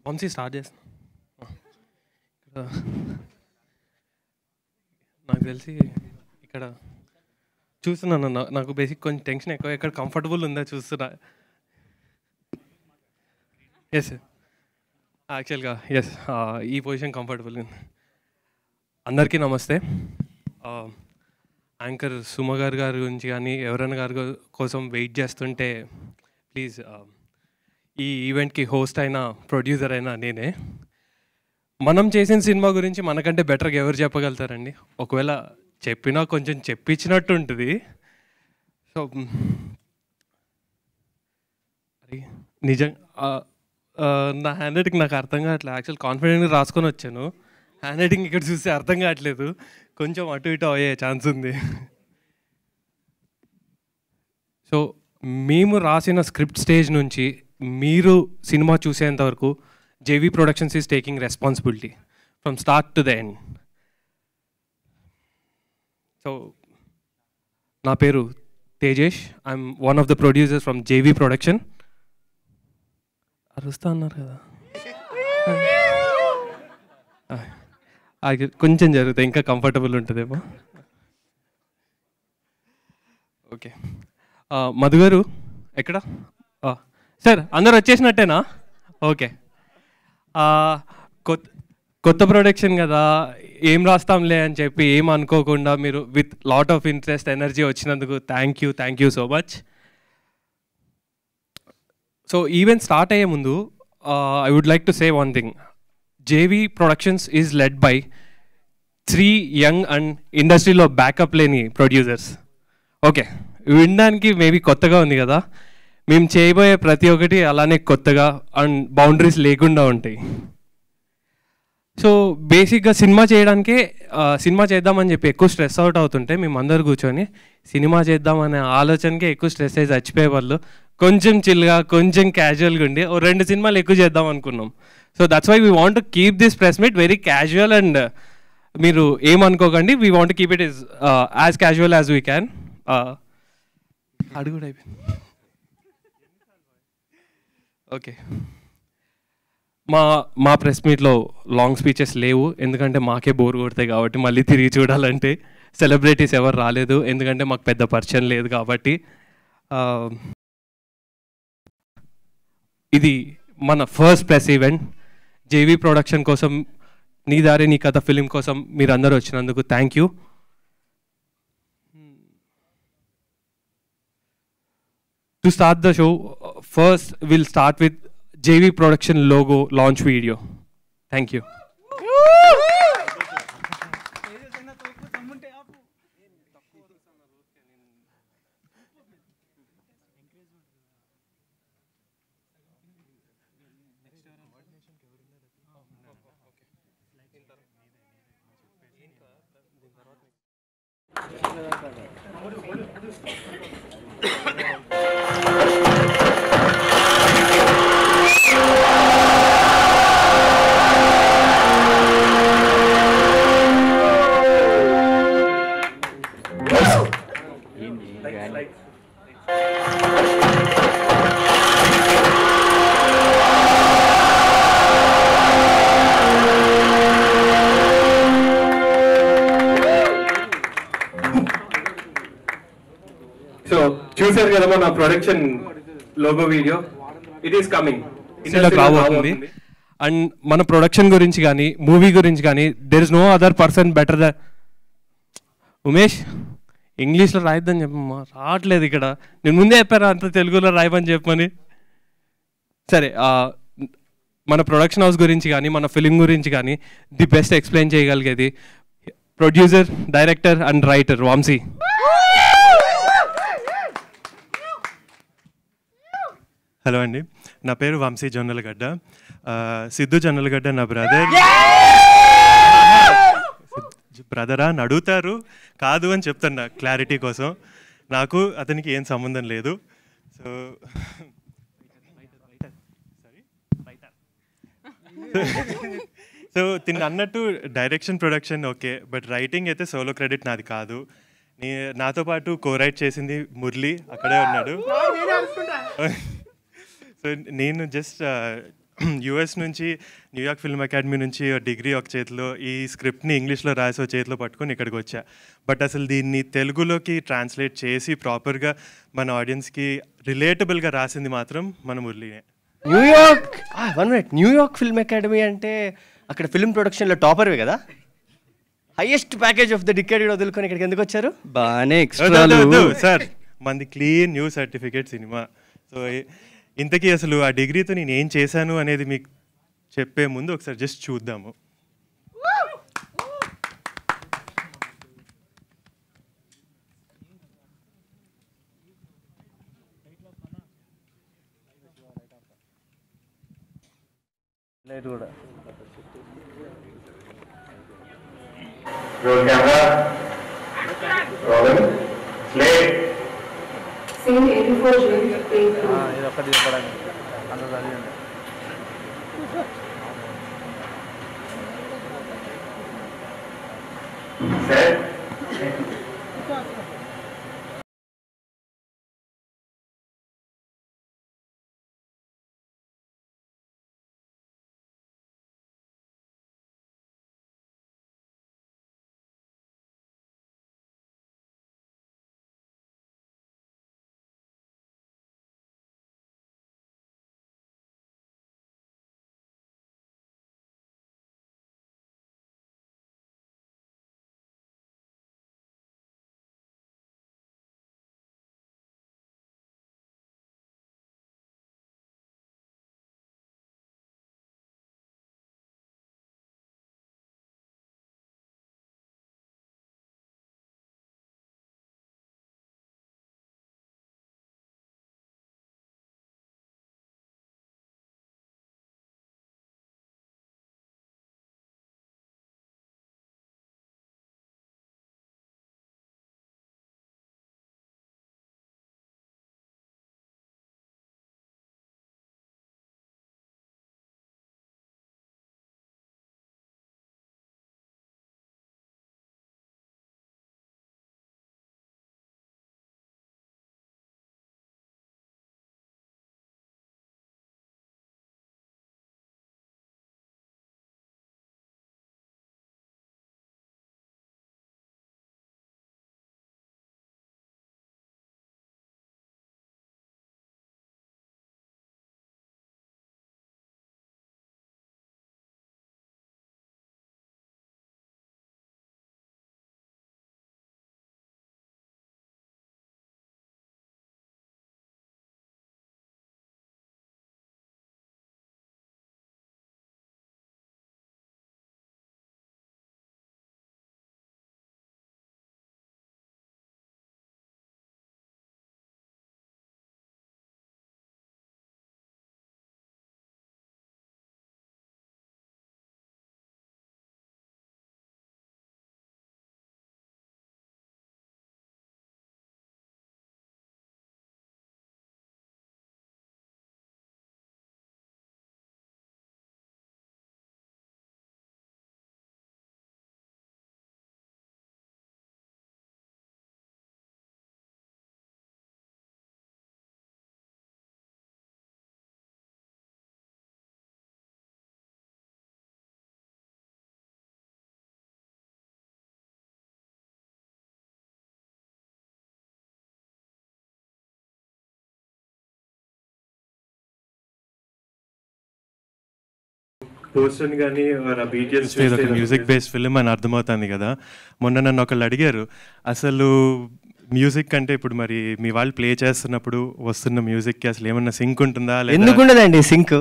Vamsi start చేస్తాను. నాకు తెలిసి ఇక్కడ చూస్తున్నాను, నాకు బేసిక్ కొంచెం టెన్షన్ ఎక్కువ. ఎక్కడ కంఫర్టబుల్ ఉందా చూస్తున్నా. ఎస్ యాక్చువల్గా ఎస్, ఈ పొజిషన్ కంఫర్టబుల్ ఉంది. అందరికీ నమస్తే. యాంకర్ సుమ గారి గురించి కానీ ఎవరైనా గారి కోసం వెయిట్ చేస్తుంటే ప్లీజ్, ఈ ఈవెంట్కి హోస్ట్ అయినా ప్రొడ్యూసర్ అయినా నేనే. మనం చేసిన సినిమా గురించి మనకంటే బెటర్గా ఎవరు చెప్పగలుగుతారండి? ఒకవేళ చెప్పినా కొంచెం చెప్పించినట్టు ఉంటుంది. సో నిజం నా హ్యాండ్ రైటింగ్ నాకు అర్థం కావట్లేదు. యాక్చువల్ కాన్ఫిడెంట్గా రాసుకొని వచ్చాను, హ్యాండ్ రైటింగ్ ఇక్కడ చూస్తే అర్థం కావట్లేదు. కొంచెం అటు ఇటు అయ్యే ఛాన్స్ ఉంది. సో మేము రాసిన స్క్రిప్ట్ స్టేజ్ నుంచి మీరు సినిమా చూసేంత వరకు JV productions is taking responsibility from start to the end. So నా పేరు Tejesh, I'm one of the producers from JV production. అరుస్తా అన్నారు కదా, కొంచెం జరుగుతాయి, ఇంకా కంఫర్టబుల్ ఉంటుందేమో. ఓకే, మధు గారు ఎక్కడ? సార్ అందరు వచ్చేసినట్టేనా? ఓకే, కొత్త ప్రొడక్షన్ కదా, ఏం రాస్తాంలే అని చెప్పి ఏం అనుకోకుండా మీరు with lot of interest energy వచ్చినందుకు thank you so much. So event start అయ్యే ముందు I would like to say one thing. JV productions is led by 3 young and ఇండస్ట్రీలో బ్యాకప్ లేని ప్రొడ్యూసర్స్. ఓకే, వినడానికి మేబీ కొత్తగా ఉంది కదా, మేము చేయబోయే ప్రతి ఒక్కటి అలానే కొత్తగా అండ్ బౌండరీస్ లేకుండా ఉంటాయి. సో బేసిక్గా సినిమా చేయడానికే సినిమా చేద్దామని చెప్పి ఎక్కువ స్ట్రెస్ అవుట్ అవుతుంటే మేము అందరు కూర్చొని సినిమా చేద్దామనే ఆలోచనకే ఎక్కువ స్ట్రెస్ అయ్యి చచ్చిపోయే వాళ్ళు కొంచెం చిల్గా కొంచెం క్యాజువల్గా ఉండి 2 సినిమాలు ఎక్కువ చేద్దాం అనుకున్నాం. So that's why we want to keep this press meet very casual and మీరు ఏమనుకోకండి, we want to keep it is as casual as we can. అడుగుడు అయిపోయింది. ఓకే, మా ప్రెస్ మీట్లో లాంగ్ స్పీచెస్ లేవు, ఎందుకంటే మాకే బోర్ కొడతాయి కాబట్టి. మళ్ళీ తిరిగి చూడాలంటే సెలబ్రిటీస్ ఎవరు రాలేదు, ఎందుకంటే మాకు పెద్ద పరిచయం లేదు కాబట్టి. ఇది మన first press event. JV production కోసం, నీ దారి నీ కథ ఫిలిం కోసం మీరు అందరూ వచ్చినందుకు thank you. To start the show, first we'll start with JV Production logo launch video. Thank you. So చూసారు కదా మన production logo video, it is coming, రాబోతుంది. అండ్ మన ప్రొడక్షన్ గురించి కానీ మూవీ గురించి కానీ there is no other person better than Umesh. ఇంగ్లీష్లో రాయొద్దని చెప్పమ్మా, రావట్లేదు ఇక్కడ. నేను ముందే చెప్పారా అంత తెలుగులో రాయమని చెప్పమని. సరే, మన ప్రొడక్షన్ హౌస్ గురించి కానీ మన ఫిలిం గురించి కానీ ది బెస్ట్ ఎక్స్ప్లెయిన్ చేయగలిగేది producer, director and writer Vamshi. Hello అండి, నా పేరు వంశీ జొన్నలగడ్డ. సిద్ధు జొన్నలగడ్డ నా బ్రదరా అని అడుగుతారు, కాదు అని చెప్తాను క్లారిటీ కోసం. నాకు అతనికి ఏం సంబంధం లేదు. సో తిన్న అన్నట్టు direction production okay, but writing అయితే సోలో క్రెడిట్ నాది కాదు. నాతో పాటు కో రైట్ చేసింది మురళి, అక్కడే ఉన్నాడు. సో నేను జస్ట్ యూఎస్ నుంచి న్యూయార్క్ ఫిల్మ్ అకాడమీ నుంచి డిగ్రీ ఒక చేతిలో, ఈ స్క్రిప్ట్ని ఇంగ్లీష్లో రాసి ఒక చేతిలో పట్టుకొని ఇక్కడికి వచ్చా. బట్ అసలు దీన్ని తెలుగులోకి ట్రాన్స్లేట్ చేసి ప్రాపర్గా మన ఆడియన్స్కి రిలేటబుల్గా రాసింది మాత్రం మన మురళీనే. New York 1 minute, New York film academy అంటే అక్కడ ఫిల్మ్ ప్రొడక్షన్లో టాపర్వే కదా? Highest package of the decade వదులుకొని ఇక్కడికి ఎందుకు వచ్చారు? బాగానే సార్ మంది clean U certificate cinema. So ఇంతకీ అసలు ఆ డిగ్రీతో నేను ఏం చేశాను అనేది మీకు చెప్పే ముందు ఒకసారి జస్ట్ చూద్దాము. Roll camera. Rolling. Slate. Scene 84 James Page 2. ఇది ఒక్కటి చెప్పడానికి అంత చదివండి. Set. పోస్టర్ కానీ బీటీఎస్ ఒక మ్యూజిక్ బేస్డ్ ఫిల్మ్ అని అర్థమవుతుంది కదా. మొన్న నన్ను ఒకళ్ళు అడిగారు, అసలు మ్యూజిక్ అంటే ఇప్పుడు మరి మీ వాళ్ళు ప్లే చేస్తున్నప్పుడు వస్తున్న మ్యూజిక్కి అసలు ఏమన్నా సింక్ ఉంటుందా? ఎందుకు ఉండదండి సింక్?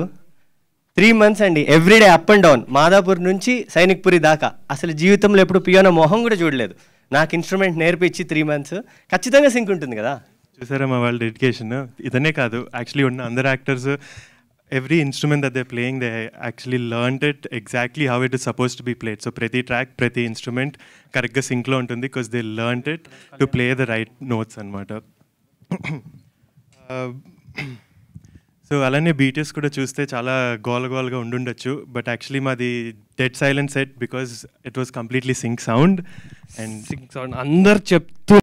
3 months అండి, everyday up and down, Madhapur నుంచి సైనిక్పురి దాకా. అసలు జీవితంలో ఎప్పుడు పియానో మొహం కూడా చూడలేదు. నాకు ఇన్స్ట్రుమెంట్ నేర్పించి 3 months, ఖచ్చితంగా సింక్ ఉంటుంది కదా. చూసారా మా వాళ్ళ డెడికేషన్. ఇదనే కాదు, యాక్చువల్లీ ఉన్న అందరు actors every instrument that they're playing, they actually learned it exactly how it is supposed to be played. So prati track, prati instrument correct ga sync lo untundi because they learned it to play the right notes anamata. So alane BTS kuda chuste chala gola undundachchu, but actually madi dead silent set because it was completely sync sound and sync sound అందరు చెప్తూ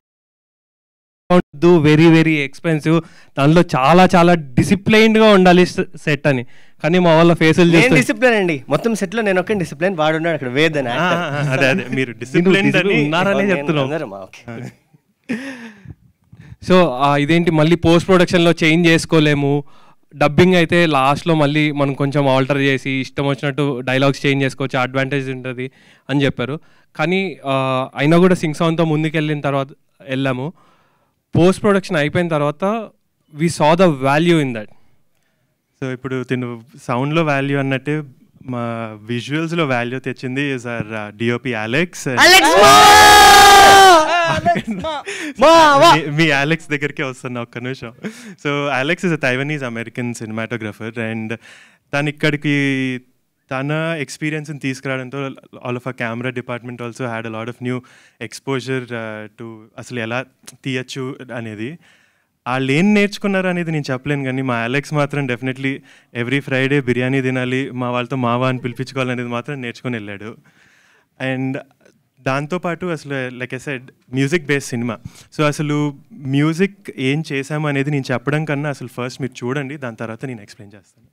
very very expensive, దానిలో చాలా చాలా డిసిప్లైన్డ్గా ఉండాలి set అని. కానీ మా వాళ్ళ ఫేసులు నేను చూస్తే డిసిప్లిన్ అండి, మొత్తం సెట్ లో నేను ఒక్క డిసిప్లిన్, వాడున్నాడు అక్కడ వేద్ అని actor. అదే అదే మీరు డిసిప్లిన్ అని ఉన్నారనే చెప్తున్నాం. అందరం, okay. సో ఇదేంటి మళ్ళీ పోస్ట్ ప్రొడక్షన్లో చేంజ్ చేసుకోలేము, డబ్బింగ్ అయితే లాస్ట్లో మళ్ళీ మనం కొంచెం ఆల్టర్ చేసి ఇష్టం వచ్చినట్టు డైలాగ్స్ చేంజ్ చేసుకోవచ్చు, అడ్వాంటేజ్ ఉంటుంది అని చెప్పారు. కానీ అయినా కూడా సింగ్ సాంగ్తో ముందుకెళ్ళిన తర్వాత వెళ్ళాము. పోస్ట్ ప్రొడక్షన్ అయిపోయిన తర్వాత we saw the value in that. So ఇప్పుడు తిను సౌండ్లో వాల్యూ అన్నట్టే మా విజువల్స్లో వాల్యూ తెచ్చింది ఇస్ ఆర్ డిఓపి అలెక్స్. మీ అలెక్స్ దగ్గరికే వస్తున్నా ఒక్క నిమిషం. So Alex is a Taiwanese American cinematographer and తను ఇక్కడికి తన ఎక్స్పీరియన్స్ని తీసుకురావడంతో all of a camera department also had a lot of new exposure to అసలు ఎలా తీయచ్చు అనేది. వాళ్ళు ఏం నేర్చుకున్నారు అనేది నేను చెప్పలేను, కానీ మా అలెక్స్ మాత్రం డెఫినెట్లీ ఎవ్రీ ఫ్రైడే బిర్యానీ తినాలి, మా వాళ్ళతో మావా అని పిలిపించుకోవాలనేది మాత్రం నేర్చుకొని వెళ్ళాడు. అండ్ దాంతోపాటు అసలు like I said music based cinema. So అసలు మ్యూజిక్ ఏం చేశాము అనేది నేను చెప్పడం కన్నా అసలు ఫస్ట్ మీరు చూడండి, దాని తర్వాత నేను ఎక్స్ప్లెయిన్ చేస్తాను.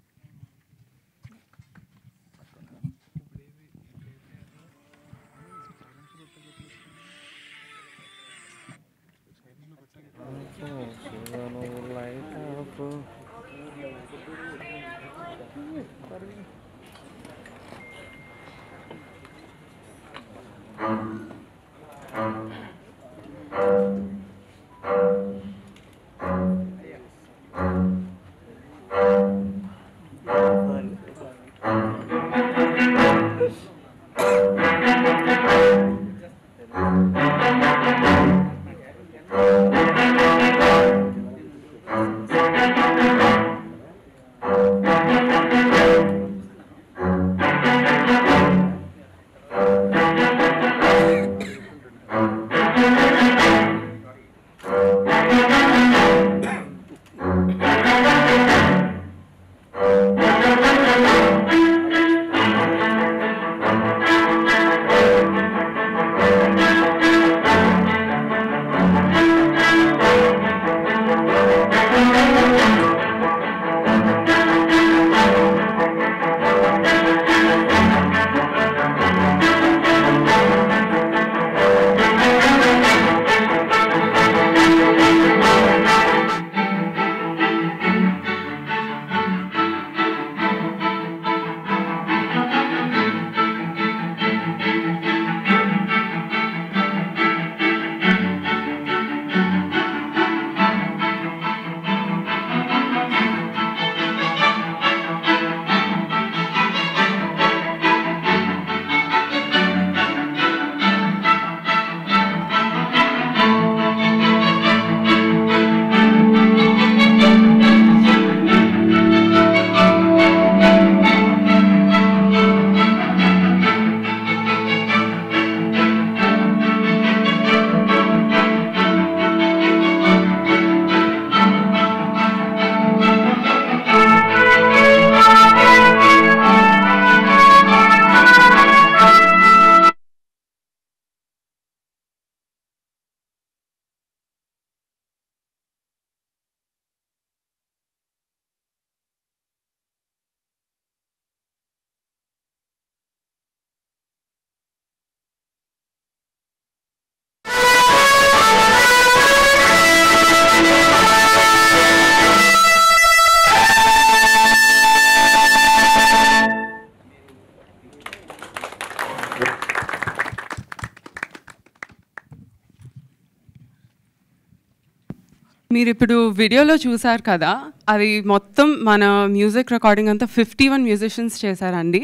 మీరు ఇప్పుడు వీడియోలో చూసారు కదా, అది మొత్తం మన మ్యూజిక్ రికార్డింగ్ అంతా 51 మ్యూజిషియన్స్ చేశారండి.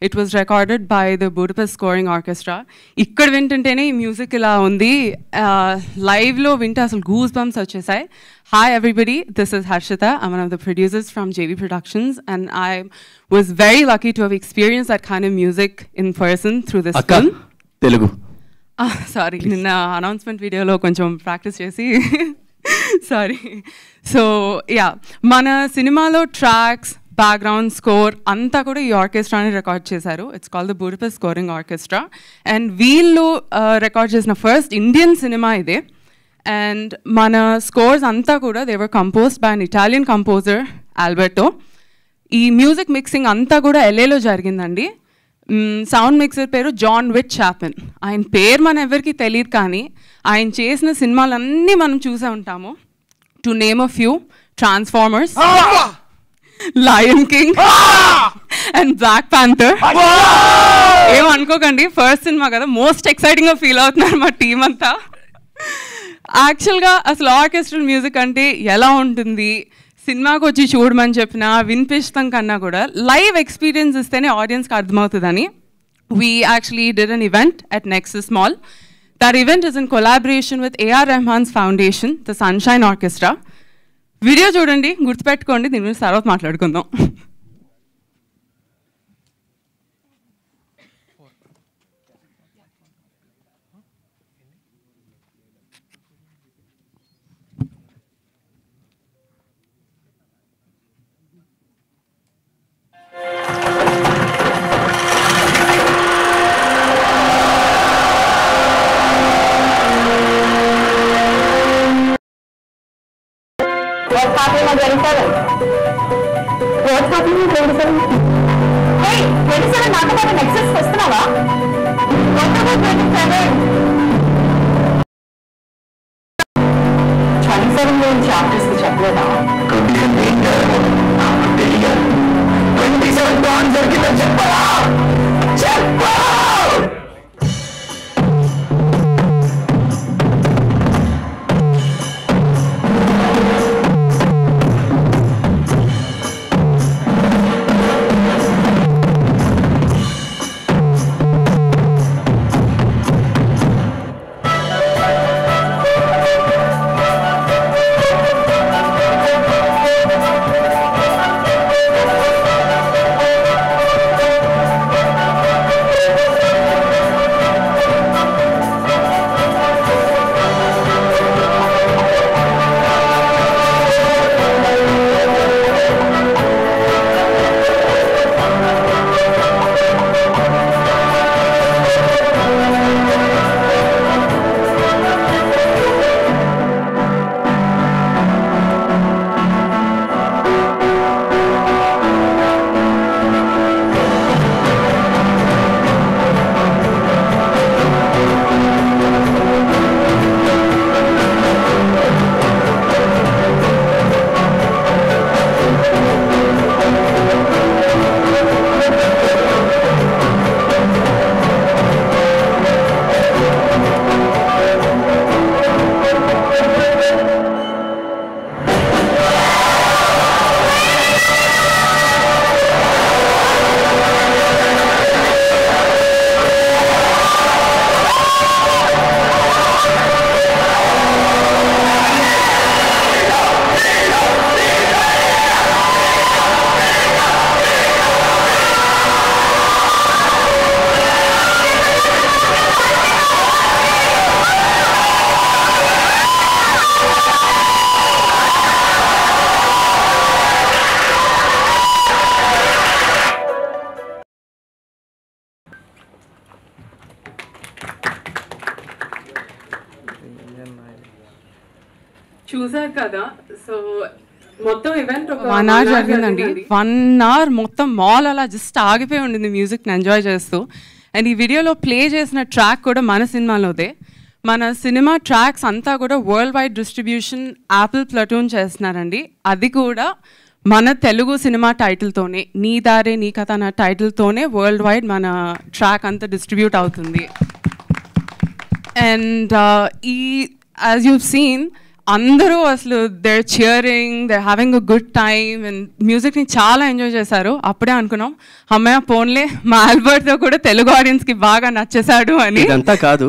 It was recorded by the Budapest scoring orchestra. ఇక్కడ వింటుంటేనే ఈ మ్యూజిక్ ఇలా ఉంది, లైవ్లో వింటే అసలు గూస్ బంప్స్ వచ్చేసాయి. Hi everybody, this is Harshitha. I'm one of the producers from JV Productions and I was very lucky to have experienced that kind of music in person through this film. Telugu sorry, నిన్న announcement వీడియోలో కొంచెం practice చేసి sorry. So yeah, మన సినిమాలో tracks, background score అంతా కూడా ఈ ఆర్కెస్ట్రాని రికార్డ్ చేశారు. It's called the Budapest scoring orchestra. And వీళ్ళు రికార్డ్ చేసిన ఫస్ట్ ఇండియన్ సినిమా ఇదే. అండ్ మన స్కోర్స్ అంతా కూడా they were composed by an Italian composer Alberto. ఈ మ్యూజిక్ మిక్సింగ్ అంతా కూడా LAలో జరిగిందండి. సౌండ్ మిక్సర్ పేరు జాన్ విట్ చాపెన్. ఆయన పేరు మన ఎవరికి తెలియదు, కానీ ఆయన చేసిన సినిమాలన్నీ మనం చూసే ఉంటాము. To name a few: Transformers, Lion King and Black Panther. ఏమనుకోకండి, ఫస్ట్ సినిమా కదా, మోస్ట్ ఎక్సైటింగ్గా ఫీల్ అవుతున్నారు మా టీం అంతా. యాక్చువల్గా అసలు ఆర్కెస్ట్రల్ మ్యూజిక్ అంటే ఎలా ఉంటుంది, సినిమాకి వచ్చి చూడమని చెప్పినా వినిపిస్తాం కన్నా కూడా లైవ్ ఎక్స్పీరియన్స్ ఇస్తేనే ఆడియన్స్కి అర్థమవుతుందని we actually did an event at Nexus Mall. That event is in collaboration with A.R. Rahman's foundation, the Sunshine Orchestra. Video చూడండి, గుర్తుపెట్టుకోండి, దీని గురించి తర్వాత మాట్లాడుకుందాం. What's happening on 27? What's happening on 27? Hey, 27 నాతో పాటు నెక్సస్ వస్తున్నావా? What about 27? 27 గురించి ఆర్టిస్ట్కి చెప్పలేదా? 27 ఏం జరగదు నాకు తెలియదు. 27 బాండ్ జరిగిందని చెప్పరా? చెప్పు! చూసారు కదా. సో మొత్తం ఈవెంట్ ఒక 1 hour జరిగిందండి. 1 hour మొత్తం మాల్ అలా జస్ట్ ఆగిపోయి ఉండింది మ్యూజిక్ని ఎంజాయ్ చేస్తూ. అండ్ ఈ వీడియోలో ప్లే చేసిన ట్రాక్ కూడా మన సినిమాలోదే. మన సినిమా ట్రాక్స్ అంతా కూడా world wide distribution Apple platoon చేస్తున్నారండి. అది కూడా మన తెలుగు సినిమా టైటిల్తోనే, నీ దారే నీ కథ అన్న టైటిల్తోనే వరల్డ్ వైడ్ మన ట్రాక్ అంతా డిస్ట్రిబ్యూట్ అవుతుంది. అండ్ ఈ యాజ్ యూ సీన్ అందరూ అసలు they're cheering, they're having a good time and మ్యూజిక్ని చాలా ఎంజాయ్ చేశారు. అప్పుడే అనుకున్నాం, అమ్మయ్య పోన్లే మా ఆల్బర్ట్తో కూడా తెలుగు ఆడియన్స్కి బాగా నచ్చేశాడు అని. ఇదంతా కాదు,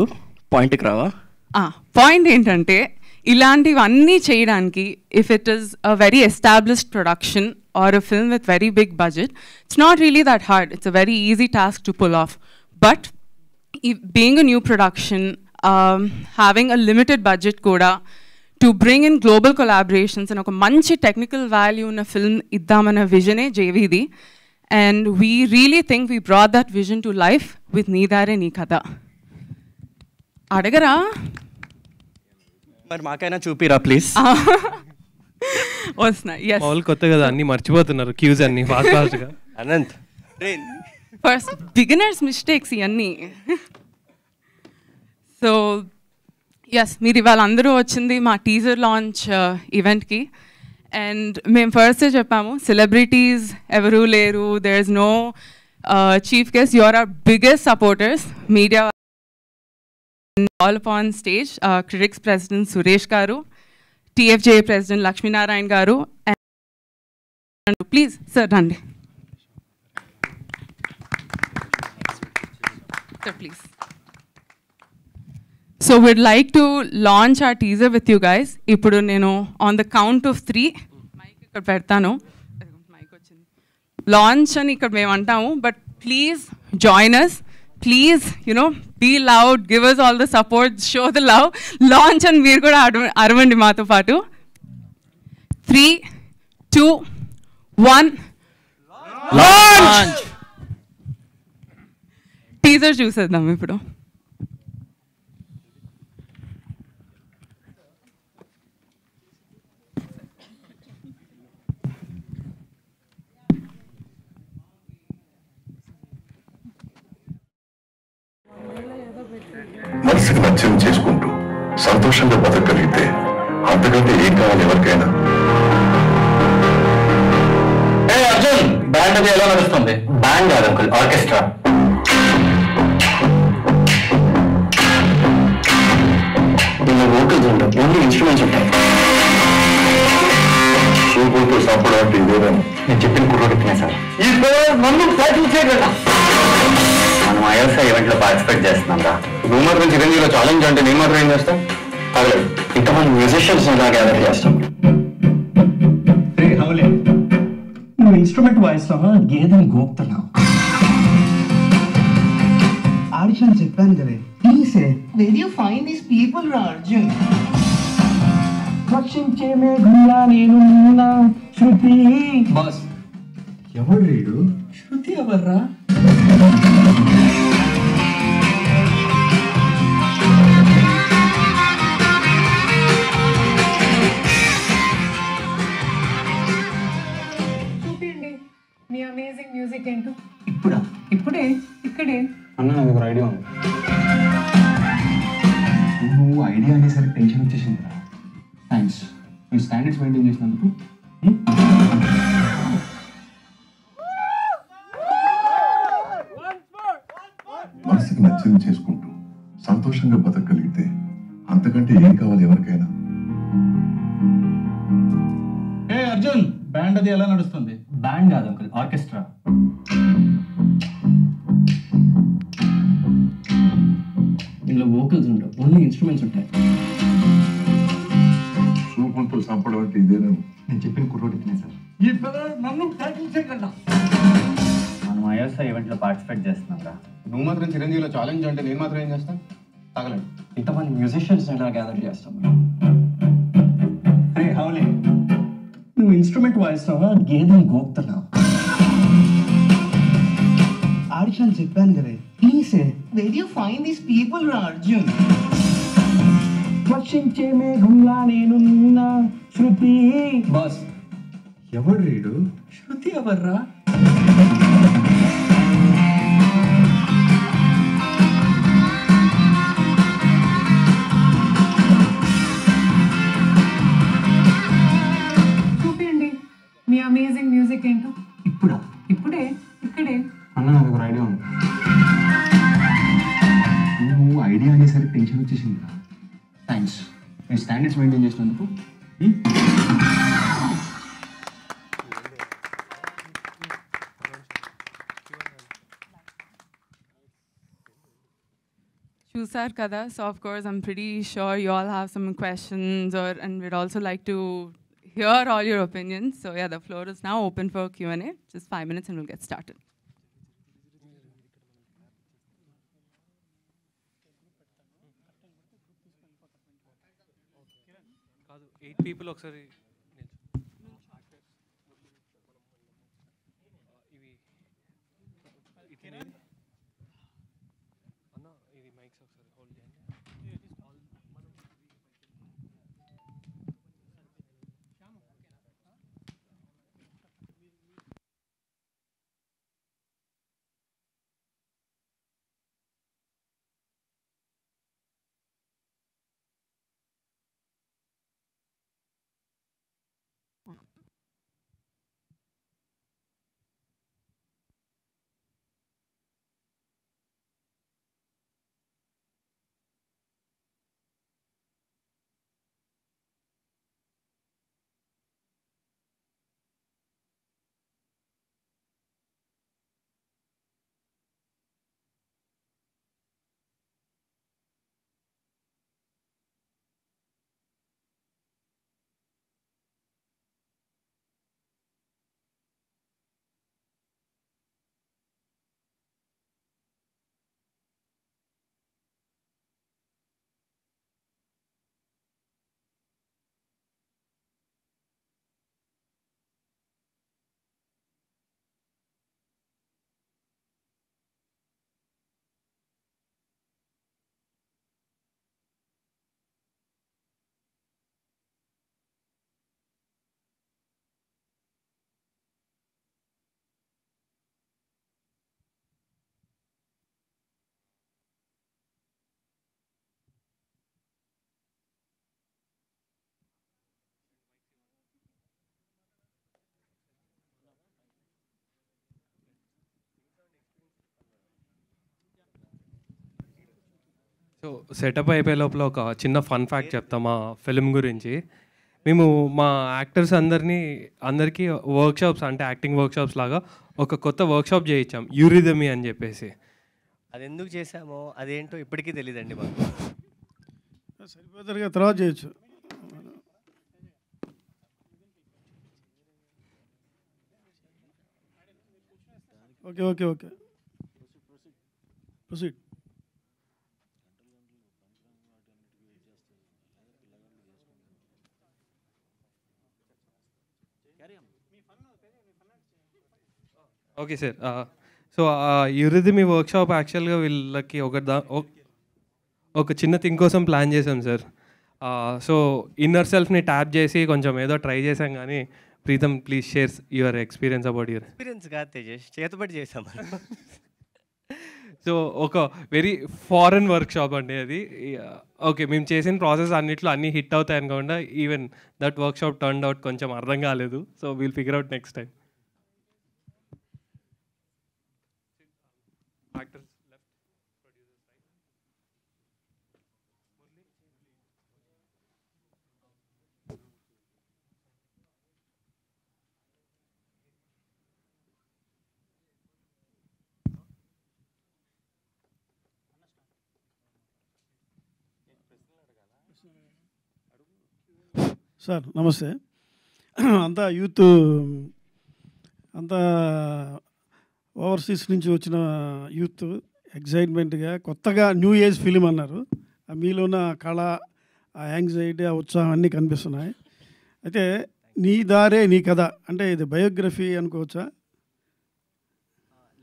పాయింట్కి రావా? పాయింట్ ఏంటంటే, ఇలాంటివన్నీ చేయడానికి if it is a very established production or a film with very big budget, it's not really that hard. It's a very easy task to pull off. But being a new production, having a limited budget కూడా, to bring in global collaborations and ఒక మంచి technical value ఉన్న film ఇద్దామన్న విజనే జేవీది. And we really think we brought that vision to life with నీ దారే నీ కథ. అడగరా మరి మాకైనా చూపిరా ప్లీజ్. వస్తున్నా ఎస్ మామూలు కొత్త కదా, అన్ని మర్చిపోతున్నారు క్యూస్ అన్ని ఫాస్ట్ ఫాస్ట్గా. అనంత్ ఫస్ట్ బిగినర్స్ మిస్టేక్స్ ఇవన్నీ. సో ఎస్, మీరు ఇవాళ అందరూ వచ్చింది మా టీజర్ లాంచ్ ఈవెంట్కి. అండ్ మేము ఫస్టే చెప్పాము, సెలబ్రిటీస్ ఎవరూ లేరు, there is no chief guest, you are our biggest supporters. Media all upon stage, critics president Suresh garu, TFJ president Lakshminarayana garu. And please sir రండి sir please. So we'd like to launch our teaser with you guys. ఇప్పుడు నేను on the count of 3 mic ఇక్కడ పెడతాను. Mic వచ్చింది. Launch అని ఇక్కడ మేము అంటాము, but please join us. Please be loud, give us all the support, show the love. Launch అని మీరు కూడా అరవండి మాతో పాటు. 3, 2, 1 లాంచ్. టీజర్ చూసేద్దాం ఇప్పుడు. మనసుకు నచ్చని చేసుకుంటూ సంతోషంగా బతకగలిగితే అంతకంటే ఏం కావాలి ఎవరికైనా? అర్జున్, బ్యాండ్ అది ఎలా నడుస్తుంది? బ్యాండ్ కాదు అంకుల్, ఆర్కెస్ట్రా. ఇలా వోకల్స్ ఉంటాయి, ఓన్లీ ఇన్స్ట్రుమెంట్స్ ఉంటాయి. సూపులతో సంపడం అంటే ఇదేదని నేను చెప్పిన కుర్రోడికినే సార్. నన్ను మనం ఐఎస్ఐ ఈవెంట్ లో పార్టిసిపేట్ చేస్తున్నాం రా. రూమర్ నుంచి చిరంజీవిలో ఛాలెంజ్ అంటే నేను మాత్రం ఏం చేస్తాం? పర్లేదు, ఇంతమంది మ్యూజిషియన్స్ ఇలా గ్యాదర్ చేస్తాం. నువ్వు ఇన్స్ట్రుమెంట్ వాయిస్తావా, గేదెని గోపుతున్నావు. ఆడిషన్ చెప్పాను కదా, please where do you find these people, Arjun? రక్షించే మేఘంలా నేను శృతి. బాస్ ఎవరు రీడు? శృతి ఎవర్రా? చూపించండి మీ అమేజింగ్ మ్యూజిక్ ఏంటో. ఇప్పుడే ఇక్కడే అన్న నాకు ఒక ఐడియా ఉంది. నువ్వు ఐడియా అనేసరికి టెన్షన్ వచ్చేసింది. థ్యాంక్స్, మీ స్టాండర్డ్స్ మెయింటైన్ చేసినందుకు. మనసుకు నచ్చింది చేసుకుంటూ సంతోషంగా బతకగలిగితే అంతకంటే ఏం కావాలి ఎవరికైనా? అర్జున్, బ్యాండ్ అది ఎలా నడుస్తుంది? బ్యాండ్ కాదు అంకుల్, ఆర్కెస్ట్రా. ఇందులో వోకల్స్ ఉండవు, ఓన్లీ ఇన్స్ట్రుమెంట్స్ ఉంటాయి. సూపులతో సంపడం అంటే ఇదేనా? నేను చెప్పిన కుర్రోడికినే సార్. నన్ను ట్యాకిల్ చేయగలరా? మనం ఐఎస్ఐ ఈవెంట్ లో పార్టిసిపేట్ చేస్తున్నాం రా. నువ్వు మాత్రం చిరంజీవిలో ఛాలెంజ్ అంటే నేను మాత్రం ఏం చేస్తాను? తగలండి. ఇంతమంది మ్యూజిషియన్స్ ఇలా గ్యాదర్ చేస్తాం. అరే హౌలే, నువ్వు ఇన్స్ట్రుమెంట్ వాయిస్తావా, గేదెని గోపుతున్నావు. ఆడిషన్ చెప్పాను కదా, please where do you find these people, Arjun? రక్షించే మేఘంలా నేను శృతి. బాస్ ఎవరు రీడు? శృతి ఎవర్రా? చూపించండి మీ అమేజింగ్ మ్యూజిక్ ఏంటో. ఇప్పుడే ఇక్కడే అన్న నాకు ఒక ఐడియా ఉంది. నువ్వు ఐడియా అనేసరికి టెన్షన్ వచ్చేసింది. థ్యాంక్స్, మీ స్టాండర్డ్స్ మెయింటైన్ చేసినందుకు. చూసారు కదా. So of course I'm pretty sure you all have some questions and we'd also like to hear all your opinions. So yeah, the floor is now open for Q&A. Just 5 minutes and we'll get started. కాదు 8 people ఒకసారి ఇవి అన్న ఇది mics ఒకసారి hold చేయండి. So setup అయిపోయే లోపల ఒక చిన్న ఫన్ ఫ్యాక్ట్ చెప్తాం మా ఫిలిం గురించి. మేము మా యాక్టర్స్ అందరికీ వర్క్షాప్స్ అంటే యాక్టింగ్ వర్క్షాప్స్ లాగా ఒక కొత్త వర్క్షాప్ చేయించాం, యూరిథమీ అని చెప్పేసి. అది ఎందుకు చేసామో అదేంటో ఇప్పటికీ తెలియదండి మాకు. సరిపోతారుగా, తర్వాత చేయొచ్చు. Okay okay okay proceed. Okay sir. So eurythmy workshop యాక్చువల్గా వీళ్ళకి ఒక చిన్న థింగ్ కోసం ప్లాన్ చేసాం సార్. సో ఇన్నర్ సెల్ఫ్ని ట్యాప్ చేసి కొంచెం ఏదో ట్రై చేసాం. కానీ Preetham, please share your experience about your experience కాదు తేజస్, చేతబడి చేసాం. సో ఒక వెరీ ఫారెన్ వర్క్షాప్ అండి అది. ఓకే, మేము చేసిన ప్రాసెస్ అన్నిట్లో అన్నీ హిట్ అవుతాయి అనుకోకుండా even that workshop turn out కొంచెం అర్థం కాలేదు. So we'll figure out next time. Sir నమస్తే. అంతా యూత్, అంతా ఓవర్సీస్ నుంచి వచ్చిన యూత్ ఎగ్జైట్మెంట్గా కొత్తగా న్యూ ఏజ్ ఫిలిం అన్నారు. మీలో ఉన్న కళ, ఆ యాంగ్జైటీ, ఆ ఉత్సాహం అన్నీ కనిపిస్తున్నాయి. అయితే నీ దారే నీ కథ అంటే ఇది బయోగ్రఫీ అనుకోవచ్చా?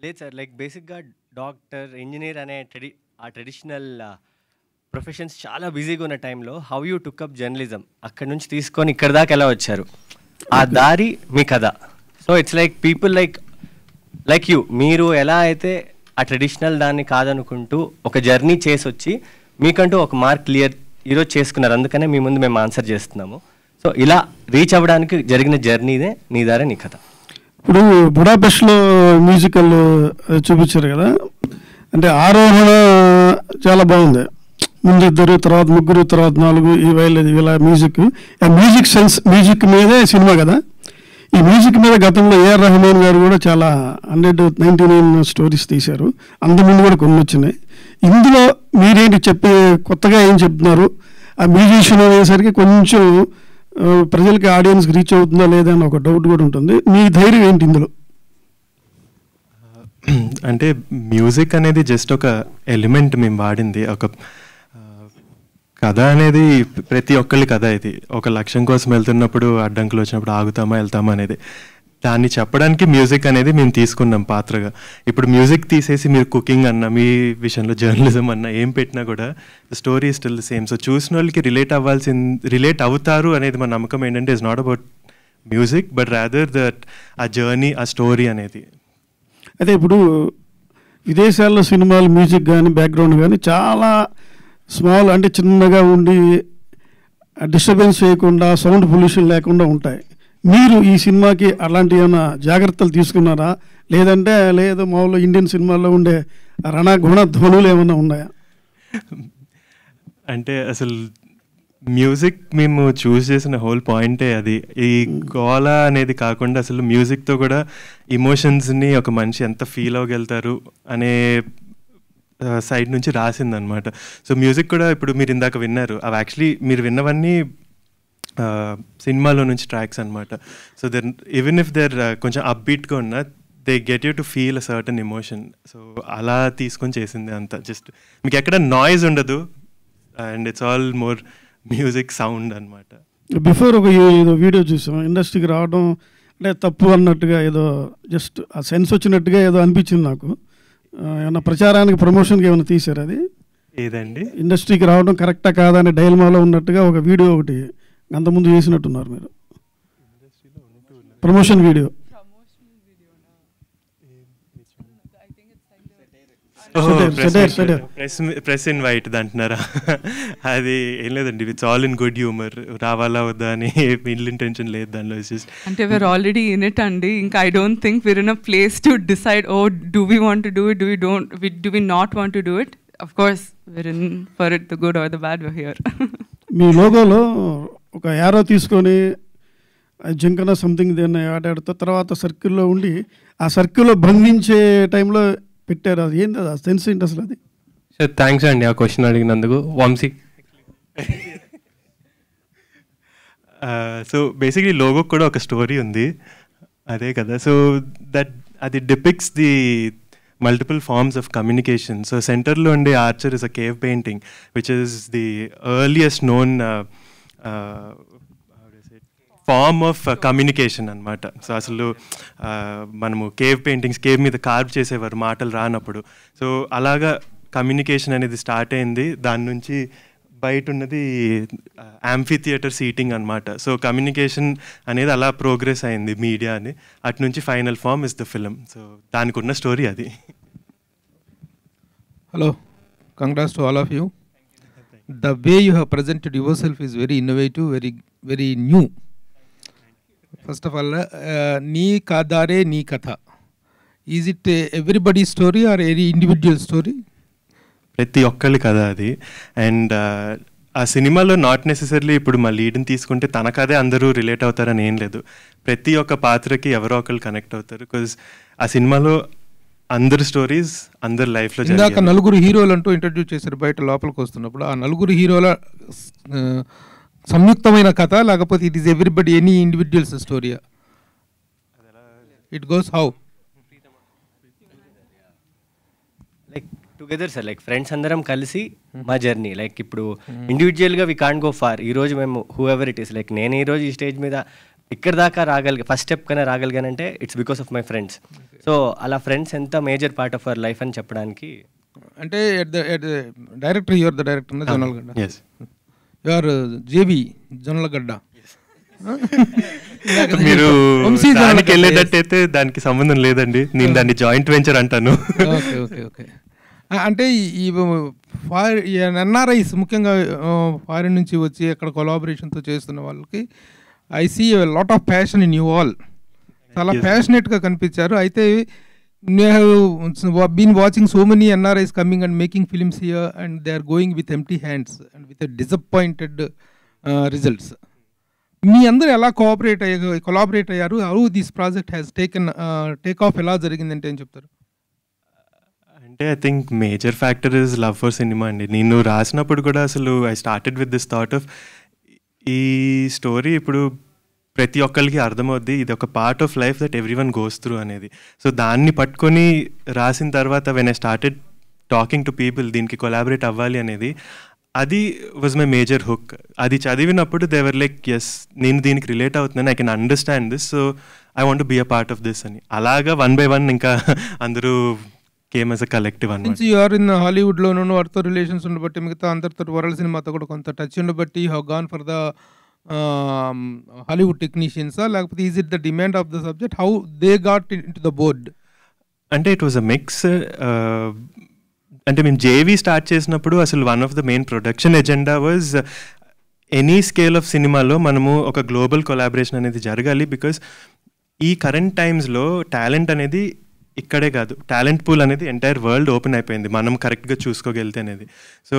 లేదు సార్, లైక్ బేసిక్గా డాక్టర్, ఇంజనీర్ అనే ట్రెడిషనల్ ప్రొఫెషన్స్ చాలా బిజీగా ఉన్న టైంలో how you took up journalism, అక్కడ నుంచి తీసుకొని ఇక్కడ దాకా ఎలా వచ్చారు, ఆ దారి మీ కథ. So it's like people like you, మీరు ఎలా అయితే ఆ ట్రెడిషనల్ దాన్ని కాదనుకుంటూ ఒక జర్నీ చేసి వచ్చి మీకంటూ ఒక మార్క్ క్లియర్ ఈరోజు చేసుకున్నారు. అందుకనే మీ ముందు మేము ఆన్సర్ చేస్తున్నాము. సో ఇలా రీచ్ అవ్వడానికి జరిగిన జర్నీదే నీ దారే నీ కథ. ఇప్పుడు బుడాపెస్ట్లో మ్యూజికల్ చూపించారు కదా, అంటే ఆరోహణ చాలా బాగుంది. ముందు 2, తర్వాత 3, తర్వాత 4 ఇలా మ్యూజిక్, ఆ మ్యూజిక్ సెన్స్, మ్యూజిక్ మీదే సినిమా కదా. ఈ మ్యూజిక్ మీద గతంలో ఏఆర్ రెహమాన్ గారు కూడా చాలా 199 స్టోరీస్ తీశారు, అంతకుముందు కూడా కొన్ని వచ్చినాయి. ఇందులో మీరేంటి చెప్పే కొత్తగా ఏం చెప్తున్నారు? ఆ మ్యూజిషియన్ అనేసరికి కొంచెం ప్రజలకి, ఆడియన్స్కి రీచ్ అవుతుందా లేదా అని ఒక డౌట్ కూడా ఉంటుంది. మీ ధైర్యం ఏంటి ఇందులో? అంటే మ్యూజిక్ అనేది జస్ట్ ఒక ఎలిమెంట్ మేము వాడింది. ఒక కథ అనేది ప్రతి ఒక్కరి కథ. ఇది ఒక లక్ష్యం కోసం వెళ్తున్నప్పుడు అడ్డంకులు వచ్చినప్పుడు ఆగుతామా వెళ్తామా అనేది, దాన్ని చెప్పడానికి మ్యూజిక్ అనేది మేము తీసుకున్నాం పాత్రగా. ఇప్పుడు మ్యూజిక్ తీసేసి మీరు కుకింగ్ అన్నా, మీ విషయంలో జర్నలిజం అన్నా ఏం పెట్టినా కూడా స్టోరీ స్టిల్ సేమ్. సో చూసిన వాళ్ళకి రిలేట్ అవుతారు అనేది మన నమ్మకం. ఏంటంటే it's not about music but rather that ఆ జర్నీ, ఆ స్టోరీ అనేది. అయితే ఇప్పుడు విదేశాల్లో సినిమాలు మ్యూజిక్ కానీ బ్యాక్గ్రౌండ్ కానీ చాలా స్మాల్, అంటే చిన్నగా ఉండి డిస్టర్బెన్స్ చేయకుండా, సౌండ్ పొల్యూషన్ లేకుండా ఉంటాయి. మీరు ఈ సినిమాకి అలాంటి ఏమైనా జాగ్రత్తలు తీసుకున్నారా? లేదంటే లేదు మామూలు ఇండియన్ సినిమాల్లో ఉండే రణగుణ ధ్వనులు ఏమైనా ఉన్నాయా? అంటే అసలు మ్యూజిక్ మేము చూస్ చేసిన హోల్ పాయింటే అది. ఈ గోల అనేది కాకుండా అసలు మ్యూజిక్తో కూడా ఇమోషన్స్ని ఒక మనిషి ఎంత ఫీల్ అవ్వగలుగుతారు అనే సైడ్ నుంచి రాసిందనమాట. సో మ్యూజిక్ కూడా ఇప్పుడు మీరు ఇందాక విన్నారు, అవి యాక్చువల్లీ మీరు విన్నవన్నీ సినిమాలో నుంచి ట్రాక్స్ అనమాట. So then even if there కొంచెం అప్బీట్గా ఉన్న, they get you to feel a certain emotion. So అలా తీసుకొని చేసింది అంతా. జస్ట్ మీకు ఎక్కడ నాయిస్ ఉండదు and it's all more music sound అనమాట. బిఫోర్ ఒక ఏదో వీడియో చూసాం, ఇండస్ట్రీకి రావడం అంటే తప్పు అన్నట్టుగా, ఏదో జస్ట్ ఆ సెన్స్ వచ్చినట్టుగా ఏదో అనిపించింది నాకు. ఏమన్నా ప్రచారానికి, ప్రమోషన్కి ఏమైనా తీశారు? అది ఏదండి? ఇండస్ట్రీకి రావడం కరెక్టా కాదా అనే డైలమాలో ఉన్నట్టుగా ఒక వీడియో ఒకటి అంతకుముందు చేసినట్టున్నారు మీరు, ప్రమోషన్ వీడియో. ప్రెస్ ఇన్వైట్ అంటున్నారా? అది ఏం లేదండి, it's all in good humour. రావాలా వద్దా అని ఇల్ ఇంటెన్షన్ లేదు దానిలో. అంటే we're already in it అండి. ఇంకా I don't think we're in a place to decide, oh do we want to do it, do we not want to do it. of course, we're in for it, the good or the bad, we're here. మీ లోగోలో ఒక arrow తీసుకొని జింకన something దేన్ని ఆడాడుతూ తర్వాత సర్కిల్లో ఉండి ఆ సర్కిల్లో బంధించే టైంలో పెట్టారు. అది ఏంది, అది సెన్స్ ఏంటి అసలు? అది సార్ థ్యాంక్స్ అండి ఆ క్వశ్చన్ అడిగినందుకు. వంశీ. సో బేసిక్లీ లోగో కూడా ఒక స్టోరీ ఉంది, అదే కదా. సో దట్ అది depicts the multiple forms of communication. So సెంటర్లో ఉండే archer is a cave painting which is the earliest known form of communication అనమాట. సో అసలు మనము కేవ్ పెయింటింగ్స్ కేవ్ మీద కార్వ్ చేసేవారు మాటలు రానప్పుడు. సో అలాగా కమ్యూనికేషన్ అనేది స్టార్ట్ అయింది. దాని నుంచి బయట ఉన్నది యాంఫీ థియేటర్ సీటింగ్ అనమాట. సో కమ్యూనికేషన్ అనేది అలా ప్రోగ్రెస్ అయింది మీడియా అని. అటు నుంచి final form is the film. So దానికి ఉన్న స్టోరీ అది. Hello, congrats to all of you. The way you have presented yourself is very innovative, very new. First of all, నీ కథారే నీ కథ. Is it everybody story or any individual story? ప్రతి ఒక్కళ్ళు కదా అది. అండ్ ఆ సినిమాలో నాట్ నెసెసర్లీ ఇప్పుడు మా లీడ్ని తీసుకుంటే తన కథే అందరూ రిలేట్ అవుతారని ఏం లేదు. ప్రతి ఒక్క పాత్రకి ఎవరో ఒకళ్ళు కనెక్ట్ అవుతారు. బికాజ్ ఆ సినిమాలో అందరు స్టోరీస్ అందరు లైఫ్లో. ఇందాక నలుగురు హీరోలు అంటూ ఇంట్రడ్యూస్ చేశారు బయట లోపలికి వస్తున్నప్పుడు. ఆ నలుగురు హీరోల సంయుక్తమైన కథ, లేకపోతే it is everybody any individuals స్టోరీయా? It goes how? Like together sir, like friends అందరం కలిసి మా జర్నీ. లైక్ ఇప్పుడు ఇండివిజువల్గా వీ కాంట్ గో ఫార్. ఈరోజు మేము whoever it is, like నేను ఈరోజు ఈ స్టేజ్ మీద ఇక్కడ దాకా ఫస్ట్ స్టెప్ కన్నా రాగలిగానంటే it's because of my friends. So అలా ఫ్రెండ్స్ ఎంత major part of our life అని చెప్పడానికి. అంటే director, your the director Jonnalagadda. Your JB Jonnalagadda. మీరు దానికి వెళ్ళేటట్టయితే దానికి సంబంధం లేదండి, నేను దాన్ని జాయింట్ వెంచర్ అంటాను. Okay okay okay. అంటే ఈ ఎన్ఆర్ఐస్ ముఖ్యంగా ఫారిన్ నుంచి వచ్చి అక్కడ కొలాబరేషన్తో చేస్తున్న వాళ్ళకి I see lot of passion in you all. చాలా ప్యాషనేట్గా కనిపించారు. అయితే been watching so many NRIs coming and making films here and they are going with empty hands and with disappointed results. మీ అందరూ ఎలా కొలాబరేట్ అయ్యారు? How this project has take off ఎలా జరిగిందంటే ఏం చెప్తారు? అంటే I think major factor is love for cinema అండి. నేను రాసినప్పుడు కూడా అసలు I started with this thought of ఈ స్టోరీ ఇప్పుడు ప్రతి ఒక్కరికి అర్థమవుద్ది, ఇది ఒక part of life that every one goes through అనేది. సో దాన్ని పట్టుకొని రాసిన తర్వాత when I started talking to people దీనికి కొలాబరేట్ అవ్వాలి అనేది, అది వాజ్ మై మేజర్ హుక్. అది చదివినప్పుడు దే వర్ లైక్ ఎస్ నేను దీనికి రిలేట్ అవుతున్నాను, I can understand this, so I want to be a part of this అని. అలాగా 1 by 1 ఇంకా అందరూ కేమ్ యాజ్ అ కలెక్టివ్ అన్నమాట. యు ఆర్ ఇన్ హాలీవుడ్లోనూ వాటితో రిలేషన్స్ ఉండబట్టి మిగతా అందరితో వరల్డ్ సినిమాతో కూడా కొంత టచ్ ఉండబట్టి you have gone for the Hollywood టెక్నీషియన్సా, లేకపోతే is it the demand of the subject? How they got in to the board? అంటే ఇట్ వాజ్ అ మిక్స్. అంటే మేము జేవీ స్టార్ట్ చేసినప్పుడు అసలు one of the main production agenda was any scale of సినిమాలో మనము ఒక గ్లోబల్ కొలాబరేషన్ అనేది జరగాలి. బికాస్ ఈ కరెంట్ టైమ్స్లో టాలెంట్ అనేది ఇక్కడే కాదు, టాలెంట్ పూల్ అనేది ఎంటైర్ వరల్డ్ ఓపెన్ అయిపోయింది మనం కరెక్ట్గా చూసుకోగలితే అనేది. సో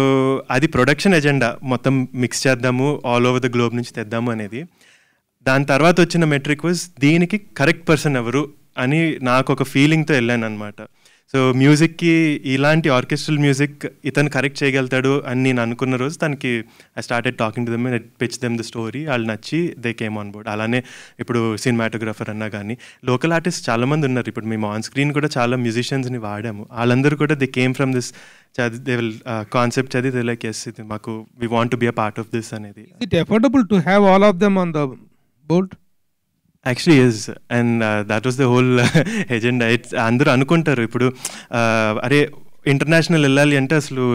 అది ప్రొడక్షన్ ఎజెండా, మొత్తం మిక్స్ చేద్దాము, ఆల్ ఓవర్ ద గ్లోబ్ నుంచి తెద్దాము అనేది. దాని తర్వాత వచ్చిన మెట్రిక్ వాజ్ దీనికి కరెక్ట్ పర్సన్ ఎవరు అని నాకు ఒక ఫీలింగ్తో వెళ్ళాను అనమాట. సో మ్యూజిక్కి ఇలాంటి ఆర్కెస్ట్రల్ మ్యూజిక్ ఇతను కరెక్ట్ చేయగలుగుతాడు అని నేను అనుకున్న రోజు తనకి I started talking to them and pitch them the story. వాళ్ళు నచ్చి దే కేమ్ ఆన్ బోర్డ్. అలానే ఇప్పుడు సినిమాటోగ్రాఫర్ అన్నా కానీ లోకల్ ఆర్టిస్ట్ చాలామంది ఉన్నారు. ఇప్పుడు మేము ఆన్ స్క్రీన్ కూడా చాలా మ్యూజిషియన్స్ని వాడాము. వాళ్ళందరూ కూడా they came from this they will concept చదివి దే లైక్ ఎస్ ఇది మాకు we want to be a part of this అనేది. It affordable to have all of them on the board? Actually is, and that was the whole agenda. It's అందరూ అనుకుంటారు ఇప్పుడు అరే international వెళ్ళాలి అంటే అసలు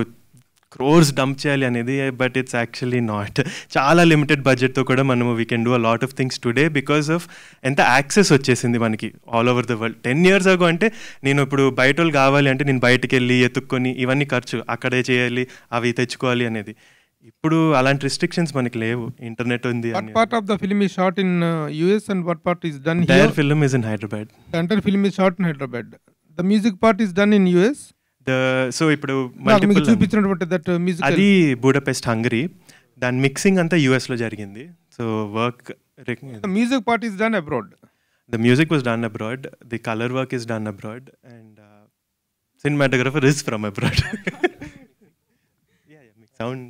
క్రోర్స్ డంప్ చేయాలి అనేది, బట్ ఇట్స్ యాక్చువల్లీ నాట్. చాలా లిమిటెడ్ బడ్జెట్తో కూడా మనము we can do a lot of things today because of ఎంత యాక్సెస్ వచ్చేసింది మనకి all over the world. 10 years ago అంటే నేను ఇప్పుడు బయట వాళ్ళు కావాలి అంటే నేను బయటకు వెళ్ళి ఎత్తుక్కొని ఇవన్నీ ఖర్చు, అక్కడే చేయాలి, అవి తెచ్చుకోవాలి అనేది. ఇప్పుడు అలాంటి రిస్ట్రిక్షన్స్ మనకి లేవు, ఇంటర్నెట్ ఉంది. What part of the film is shot in US and what part is done here? The entire film is in Hyderabad. The entire film is shot in Hyderabad. The music part is done in US? So ఇప్పుడు నాకు మీకు multiple- చూపించినటువంటి that musical- అది Budapest Hungary, దాని mixing అంతా యుఎస్లో జరిగింది. So work The music part is done abroad. The music was done abroad, the color work is done abroad, and cinematographer is from abroad. Sound.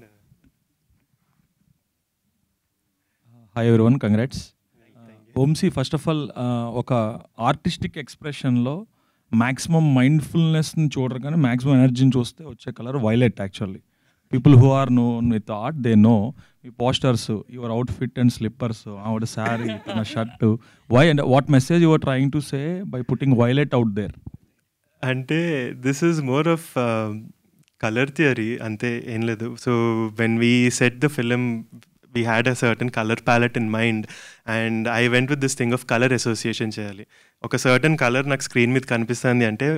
Hi everyone, congrats. ఓంసీ, first of all ఒక artistic ఎక్స్ప్రెషన్లో maximum మైండ్ఫుల్నెస్ని చూడరు కానీ maximum ఎనర్జీని చూస్తే వచ్చే colour violet. Actually people who are known with art they know me posters, your outfit and slippers, ఆవిడ శారీ, తన shirt, why and what message your trying to say by putting violet out there? అంటే this is more of colour theory, అంతే, ఏం లేదు. So when we set the film we had a certain color palette in mind, and I went with this thing of color association చేయాలి. ఒక certain colour నాకు screen మీద కనిపిస్తుంది అంటే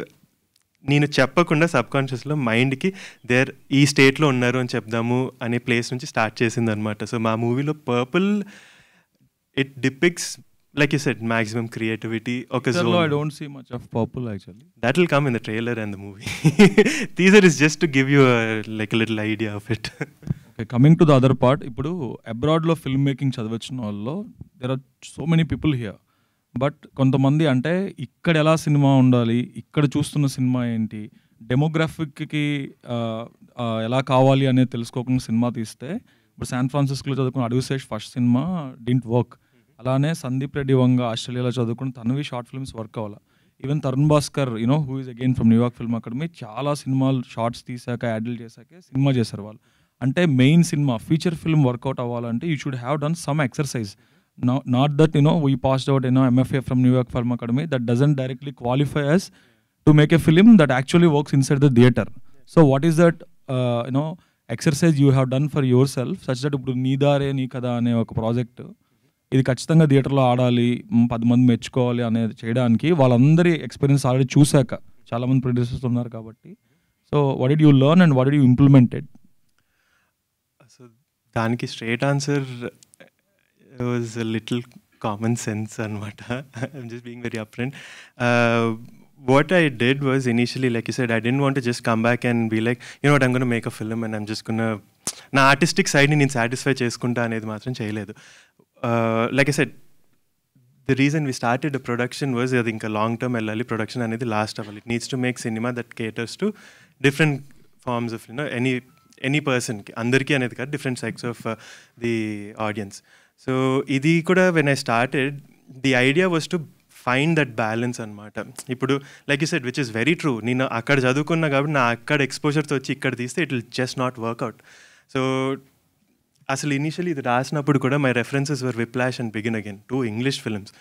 నేను చెప్పకుండా సబ్కాన్షియస్లో మైండ్కి దేర్ ఈ స్టేట్లో ఉన్నారు అని చెప్దాము అనే ప్లేస్ నుంచి స్టార్ట్ చేసింది అనమాట. సో మా మూవీలో purple it depicts like you said maximum creativity. Okay, so I don't see much of purple actually. That will come in the trailer and the movie. Teaser is just to give you like a little idea of it. Okay, coming to the other part, ఇప్పుడు అబ్రాడ్లో film making చదివించిన వాళ్ళు there are so many people here, but కొంతమంది అంటే ఇక్కడ ఎలా cinema ఉండాలి, ఇక్కడ చూస్తున్న సినిమా ఏంటి, డెమోగ్రాఫిక్కి ఎలా కావాలి అనేది తెలుసుకోకుండా సినిమా తీస్తే, ఇప్పుడు శాన్ ఫ్రాన్సిస్కోలో చదువుకున్న అడ్విసేష్ ఫస్ట్ సినిమా డింట్ వర్క్. అలానే సందీప్ రెడ్డి వంగ ఆస్ట్రేలియాలో చదువుకుని తనవి షార్ట్ ఫిల్మ్స్ వర్క్ అవ్వాలి. Even Tarun Bhaskar you know who is again from New York film academy చాలా సినిమాలు షార్ట్స్ తీసాక యాడిల్ చేశాకే సినిమా చేశారు వాళ్ళు. అంటే main cinema feature film workout అవ్వాలంటే you should have done some exercise. Not that we passed out MFA from New York film Academy, that doesn't directly qualify us to make a film that actually works inside the theatre. So what is that exercise you have done for your self such that ఇప్పుడు నీదారే నీ కదా అనే ఒక project ఇది ఖచ్చితంగా థియేటర్లో ఆడాలి, 10 మంది మెచ్చుకోవాలి అనేది చేయడానికి వాళ్ళందరి ఎక్స్పీరియన్స్ ఆల్రెడీ చూశాక చాలామంది ప్రొడ్యూసర్స్ ఉన్నారు కాబట్టి, so what did you learn and what did you implemented? So దానికి straight answer was little common sense అనమాట. I'm just being very upfront. What I did was initially, like you said, I didn't want to just come back and be like, you know what, I'm going to make a film and I'm just going to నా artistic సైడ్ని నేను satisfy చేసుకుంటా అనేది మాత్రం చేయలేదు. Like I said, the reason we started the production was అది ఇంకా long term వెళ్ళాలి, production అనేది లాస్ట్ అవ్వాలి. It needs to make cinema that caters to different forms of any పర్సన్కి, అందరికీ అనేది కాదు, different sects of the audience. So ఇది కూడా when I started the idea was to find that balance అనమాట. ఇప్పుడు like you said which is very true, నేను అక్కడ చదువుకున్నా కాబట్టి నా అక్కడ ఎక్స్పోజర్తో వచ్చి ఇక్కడ తీస్తే it will just not work out. So అసలు ఇనీషియలీ ఇది రాసినప్పుడు కూడా my references were Whiplash and Begin Again 2 English films.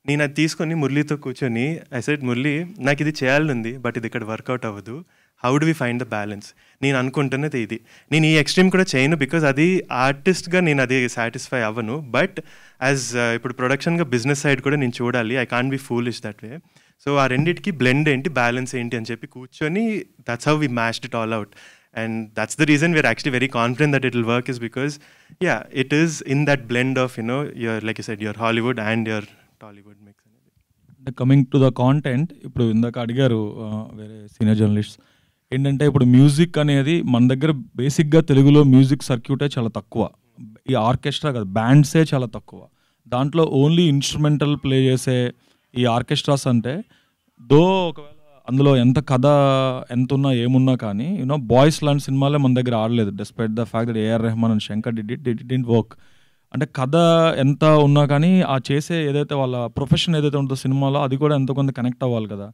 నేను అది తీసుకొని మురళీతో కూర్చొని ఐ సెడ్, మురళీ నాకు ఇది చేయాలనుంది బట్ ఇది ఇక్కడ వర్కౌట్ అవ్వదు, how do we find the balance? నేను అనుకుంటున్నది ఇది, నేను ఈ ఎక్స్ట్రీమ్ కూడా చేయను బికాజ్ అది ఆర్టిస్ట్గా నేను అది సాటిస్ఫై అవ్వను, బట్ యాజ్ ఇప్పుడు ప్రొడక్షన్గా బిజినెస్ సైడ్ కూడా నేను చూడాలి, I can't be foolish that way. So ఆ రెండింటికి బ్లెండ్ ఏంటి, బ్యాలెన్స్ ఏంటి అని చెప్పి కూర్చొని that's how we matched it all out. And that's the reason we're actually very confident that it will work, is because yeah, it is in that blend of your, like you said, your Hollywood and your Tollywood mix. Coming to the content, ఇప్పుడు ఇందాక అడిగారు వేరే senior journalist ఏంటంటే, ఇప్పుడు music అనేది మన దగ్గర బేసిక్గా తెలుగులో మ్యూజిక్ సర్క్యూటే చాలా తక్కువ, ఈ ఆర్కెస్ట్రా కదా బ్యాండ్సే చాలా తక్కువ, దాంట్లో ఓన్లీ ఇన్స్ట్రుమెంటల్ ప్లే చేసే ఈ ఆర్కెస్ట్రాస్ అంటే దో ఒకవేళ అందులో ఎంత కథ ఎంత ఉన్నా ఏమున్నా కానీ బాయ్స్ లాంటి సినిమాలే మన దగ్గర ఆడలేదు, despite the fact that AR Rahman and Shankar did work. అంటే కథ ఎంత ఉన్నా కానీ ఆ చేసే ఏదైతే వాళ్ళ ప్రొఫెషన్ ఏదైతే ఉంటుందో సినిమాలో అది కూడా ఎంతో కొంత కనెక్ట్ అవ్వాలి కదా.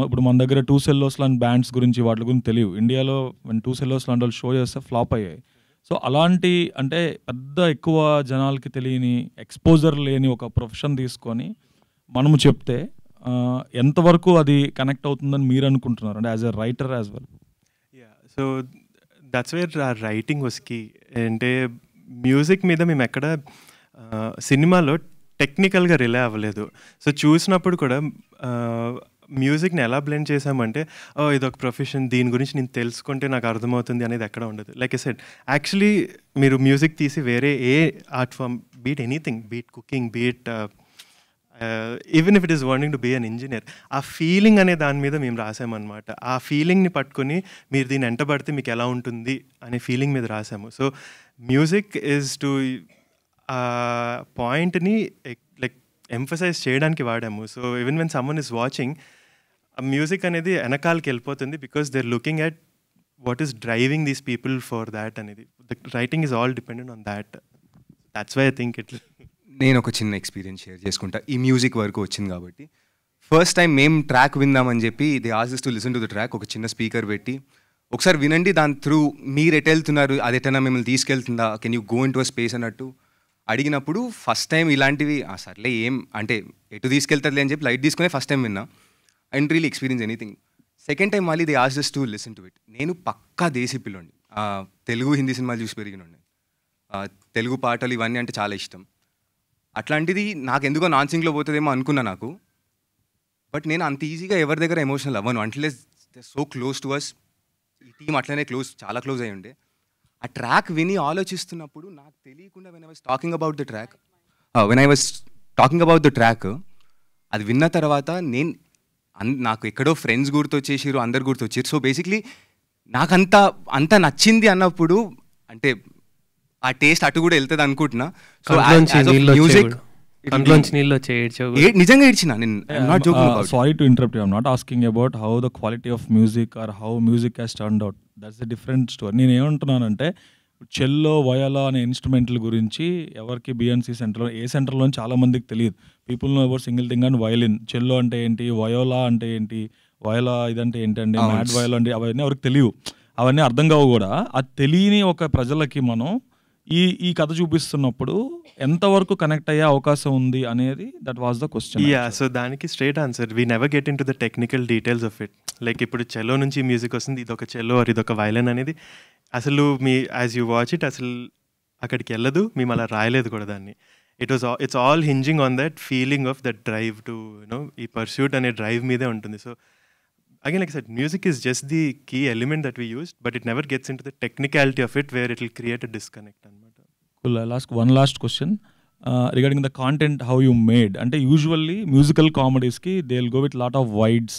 ఇప్పుడు మన దగ్గర 2 సెల్లోస్ లాంటి బ్యాండ్స్ గురించి వాటి గురించి తెలియదు, ఇండియాలో 2 సెల్లోస్ లాంటి వాళ్ళు షో చేస్తే ఫ్లాప్ అయ్యాయి. సో అలాంటి అంటే పెద్ద ఎక్కువ జనాలకి తెలియని ఎక్స్పోజర్ లేని ఒక ప్రొఫెషన్ తీసుకొని మనము చెప్తే ఎంతవరకు అది కనెక్ట్ అవుతుందని మీరు అనుకుంటున్నారు, అంటే as a writer as well? So that's where our writing was key. అంటే మ్యూజిక్ మీద మేము ఎక్కడ సినిమాలో టెక్నికల్గా రిలే అవ్వలేదు. సో చూసినప్పుడు కూడా మ్యూజిక్ని ఎలా బ్లెండ్ చేసామంటే, ఇదొక ప్రొఫెషన్, దీని గురించి నేను తెలుసుకుంటే నాకు అర్థమవుతుంది అనేది ఎక్కడ ఉండదు. లైక్ ఐ సెడ్, యాక్చువల్లీ మీరు మ్యూజిక్ తీసి వేరే ఏ art form, be it anything, be it cooking, be it even if it is wanting to be an engineer, ఆ ఫీలింగ్ అనే దాని మీద మేము రాసామన్నమాట. ఆ ఫీలింగ్ని పట్టుకొని మీరు దీన్ని ఎంటబడితే మీకు ఎలా ఉంటుంది అనే ఫీలింగ్ మీద రాసాము. సో మ్యూజిక్ ఈజ్ టు పాయింట్ని లైక్ ఎంఫసైజ్ చేయడానికి వాడాము. So even when someone is watching, ఆ మ్యూజిక్ అనేది వెనకాలకి వెళ్ళిపోతుంది because they are looking at what is driving these people for that అనేది. The writing is all dependent on that. That's why I think it. నేను ఒక చిన్న experience share చేసుకుంటా. ఈ మ్యూజిక్ వరకు వచ్చింది కాబట్టి ఫస్ట్ టైం మేము ట్రాక్ విందామని చెప్పి they ask to listen to the track. ఒక చిన్న స్పీకర్ పెట్టి ఒకసారి వినండి, దాని త్రూ మీరు ఎటు వెళ్తున్నారు, అది ఎటైనా మిమ్మల్ని తీసుకెళ్తుందా, can you go in to a space అన్నట్టు అడిగినప్పుడు ఫస్ట్ టైం ఇలాంటివి సర్లే ఏం అంటే ఎటు తీసుకెళ్తారులే అని చెప్పి లైట్ తీసుకునే ఫస్ట్ టైం విన్నా. I don't really experience anything. Second time మళ్ళీ they ask to listen to it. నేను పక్కా దేశీ పిల్లండి, తెలుగు హిందీ సినిమాలు చూసి పెరిగినండి, తెలుగు పాటలు ఇవన్నీ అంటే చాలా ఇష్టం. అట్లాంటిది నాకు ఎందుకో నాన్ సింగ్లో పోతుందేమో అనుకున్నా నాకు. బట్ నేను అంత ఈజీగా ఎవరి దగ్గర ఎమోషనల్ అవ్వను అంటే సో క్లోజ్ టు అస్. ఈ టీం అట్లనే చాలా క్లోజ్ అయ్యి ఉండే. ఆ ట్రాక్ విని ఆలోచిస్తున్నప్పుడు నాకు తెలియకుండా when I was talking about the track అది విన్న తర్వాత నాకు ఎక్కడో ఫ్రెండ్స్ గుర్తొచ్చేసారు, అందరు గుర్తొచ్చారు. సో బేసిక్లీ నాకు అంత నచ్చింది అన్నప్పుడు అంటే ఆ టేస్ట్ అటు కూడా వెళ్తుంది అనుకుంటున్నా. సో మ్యూజిక్ నిజంగా ఏడ్చినా నేను. Sorry to interrupt, I'm not asking about how the quality of music or how music has turned out. That's a different story. నేను ఏమంటున్నానంటే చెల్లో వయోలా అనే ఇన్స్ట్రుమెంట్ల గురించి ఎవరికి బిఎన్సి సెంటర్లో ఏ సెంటర్లో చాలా మందికి తెలియదు. People know about single thing and violin. Cello అంటే ఏంటి, వయోలా అంటే ఏంటి, వయోలా ఇదంటే ఏంటండి, మ్యాడ్ వయోలా అంటే అవన్నీ ఎవరికి తెలియవు, అవన్నీ అర్థం కావు కూడా. అది తెలియని ఒక ప్రజలకి మనం ఈ కథ చూపిస్తున్నప్పుడు ఎంతవరకు కనెక్ట్ అయ్యే అవకాశం ఉంది అనేది that was the question. So దానికి straight answer, we never get in to the technical details of it. Like ఇప్పుడు చెల్లో నుంచి మ్యూజిక్ వస్తుంది, ఇదొక చెల్లో ఆర్ ఇదొక వయలిన్ అనేది అసలు మీ యాజ్ యూ వాచ్ ఇట్ అసలు అక్కడికి వెళ్ళదు, మేము అలా రాయలేదు కూడా దాన్ని. It's all hinging on that feeling of that drive to you know ఈ పర్స్యూట్ అనే డ్రైవ్ మీదే ఉంటుంది. So again, like I said, music is just the key element that we used, but it never gets into the technicality of it where it will create a disconnect. Cool. I'll ask one last question regarding the content, how you made. Ante usually musical comedies ki they'll go with lot of wides,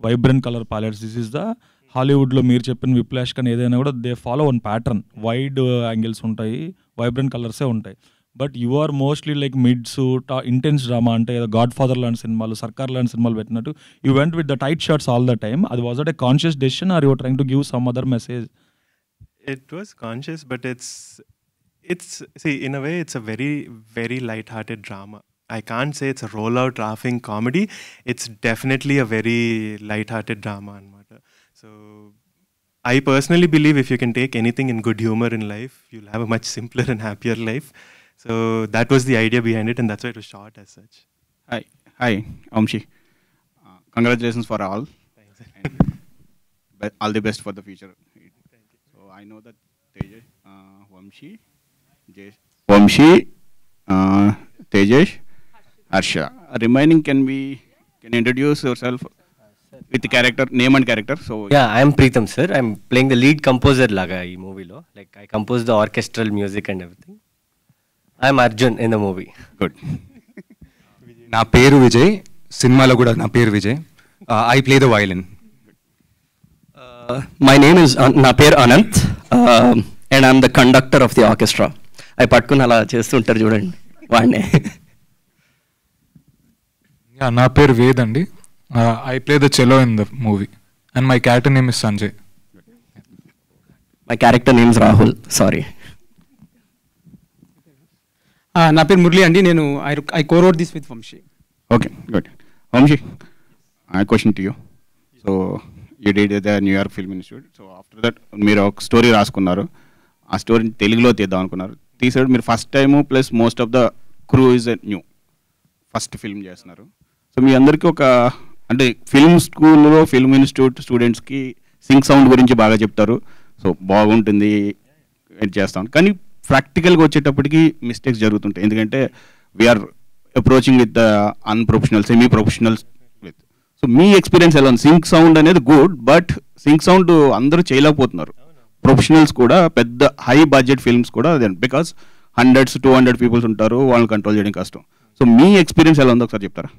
vibrant color palettes. This is the Hollywood lo meer cheppina Whiplash kan edaina kuda they follow one pattern. Wide angles untayi, vibrant colors e untayi. But you are mostly like mid-suit, intense drama ante Godfather లాంటి సినిమాలు, సర్కార్ లాంటి సినిమాలు పెట్టినట్టు you went with the tight shirts all the time. Was it a conscious decision or you were trying to give some other message? It was conscious, but it's see, in a way it's a very, very light-hearted drama. I can't say it's a roll-out laughing comedy. It's definitely a very light-hearted drama anamata. So I personally believe if you can take anything in good humor in life, you'll have a much simpler and happier life. So that was the idea behind it, and that's why it was shot as such. Hi, Amshi. Congratulations for all. All the best for the future. So I know that Tejesh, Vamshi, Tejesh, Harsha. Remaining can introduce yourself with the character, name and character. So yeah, I am Preetham sir. I am playing the lead composer laga ee movie lo. Like I composed the orchestral music and everything. I am Arjun in the movie. Good. నా పేరు విజయ్, సినిమాలో కూడా నా పేరు Vijay. I play the violin. My name is నా పేరు Anant and I am the conductor of the orchestra. I పట్టుకుని అలా చేస్తుంటారు చూడండి వాడినే. నా పేరు వేద్ అండి. I play the cello in the movie and my character name is Sanjay. My character name is Rahul. Sorry. నా పేరు మురళి అండి. నేను I co-wrote this with Vamshi. Okay, good. Vamshi, I have a question to you. So you did the New York Film Institute. So after that మీరు ఒక story రాసుకున్నారు, ఆ స్టోరీని తెలుగులో తీద్దాం అనుకున్నారు. తీసాడు మీరు first time plus most of the crew is new, first film చేస్తున్నారు. సో మీ అందరికీ ఒక అంటే ఫిల్మ్ స్కూల్లో ఫిల్మ్ ఇన్స్టిట్యూట్ స్టూడెంట్స్కి సింక్ సౌండ్ గురించి బాగా చెప్తారు. సో బాగుంటుంది చేస్తాం, కానీ ప్రాక్టికల్గా వచ్చేటప్పటికి మిస్టేక్స్ జరుగుతుంటాయి. ఎందుకంటే we are approaching with the unprofessional, semi professionals with. So మీ ఎక్స్పీరియన్స్ ఎలా ఉంది? సింక్ సౌండ్ అనేది గుడ్, బట్ సింక్ సౌండ్ అందరూ చేయలేకపోతున్నారు. ప్రొఫెషనల్స్ కూడా పెద్ద హై బడ్జెట్ ఫిల్మ్స్ కూడా బికాస్ 100 to 200 పీపుల్స్ ఉంటారు, వాళ్ళని కంట్రోల్ చేయడం కష్టం. సో మీ ఎక్స్పీరియన్స్ ఎలా ఉందో ఒకసారి చెప్తారా?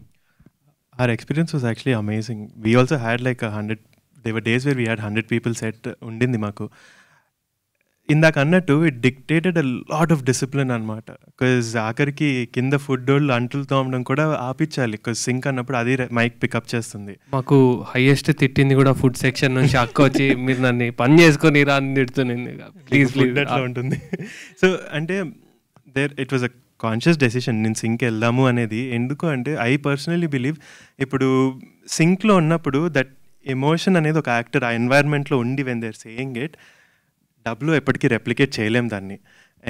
Our experience was actually amazing. We also had like 100, there were days where we had 100 people set undindi maku. ఇందాక అన్నట్టు it dictated a lot of discipline అనమాట. బికాజ్ ఆఖరికి కింద ఫుడ్ వాళ్ళు అంటులు తోమడం కూడా ఆపించాలి, బికాజ్ సింక్ అన్నప్పుడు అది మైక్ పికప్ చేస్తుంది. మాకు హైయెస్ట్ తిట్టింది కూడా ఫుడ్ సెక్షన్ నుంచి అక్క వచ్చి మీరు నన్ను పని చేసుకొని రా అని తిడుతుంది. ప్లీజ్ ప్లీజ్ అట్లా ఉంటుంది. సో అంటే it was a conscious decision నేను సింక్ వెళ్దాము అనేది. ఎందుకు అంటే ఐ పర్సనలీ బిలీవ్ ఇప్పుడు సింక్లో ఉన్నప్పుడు దట్ ఎమోషన్ అనేది ఒక యాక్టర్ ఆ ఎన్వైర్న్మెంట్లో ఉండి when they are saying it డబ్లో ఎప్పటికీ రెప్లికేట్ చేయలేం దాన్ని.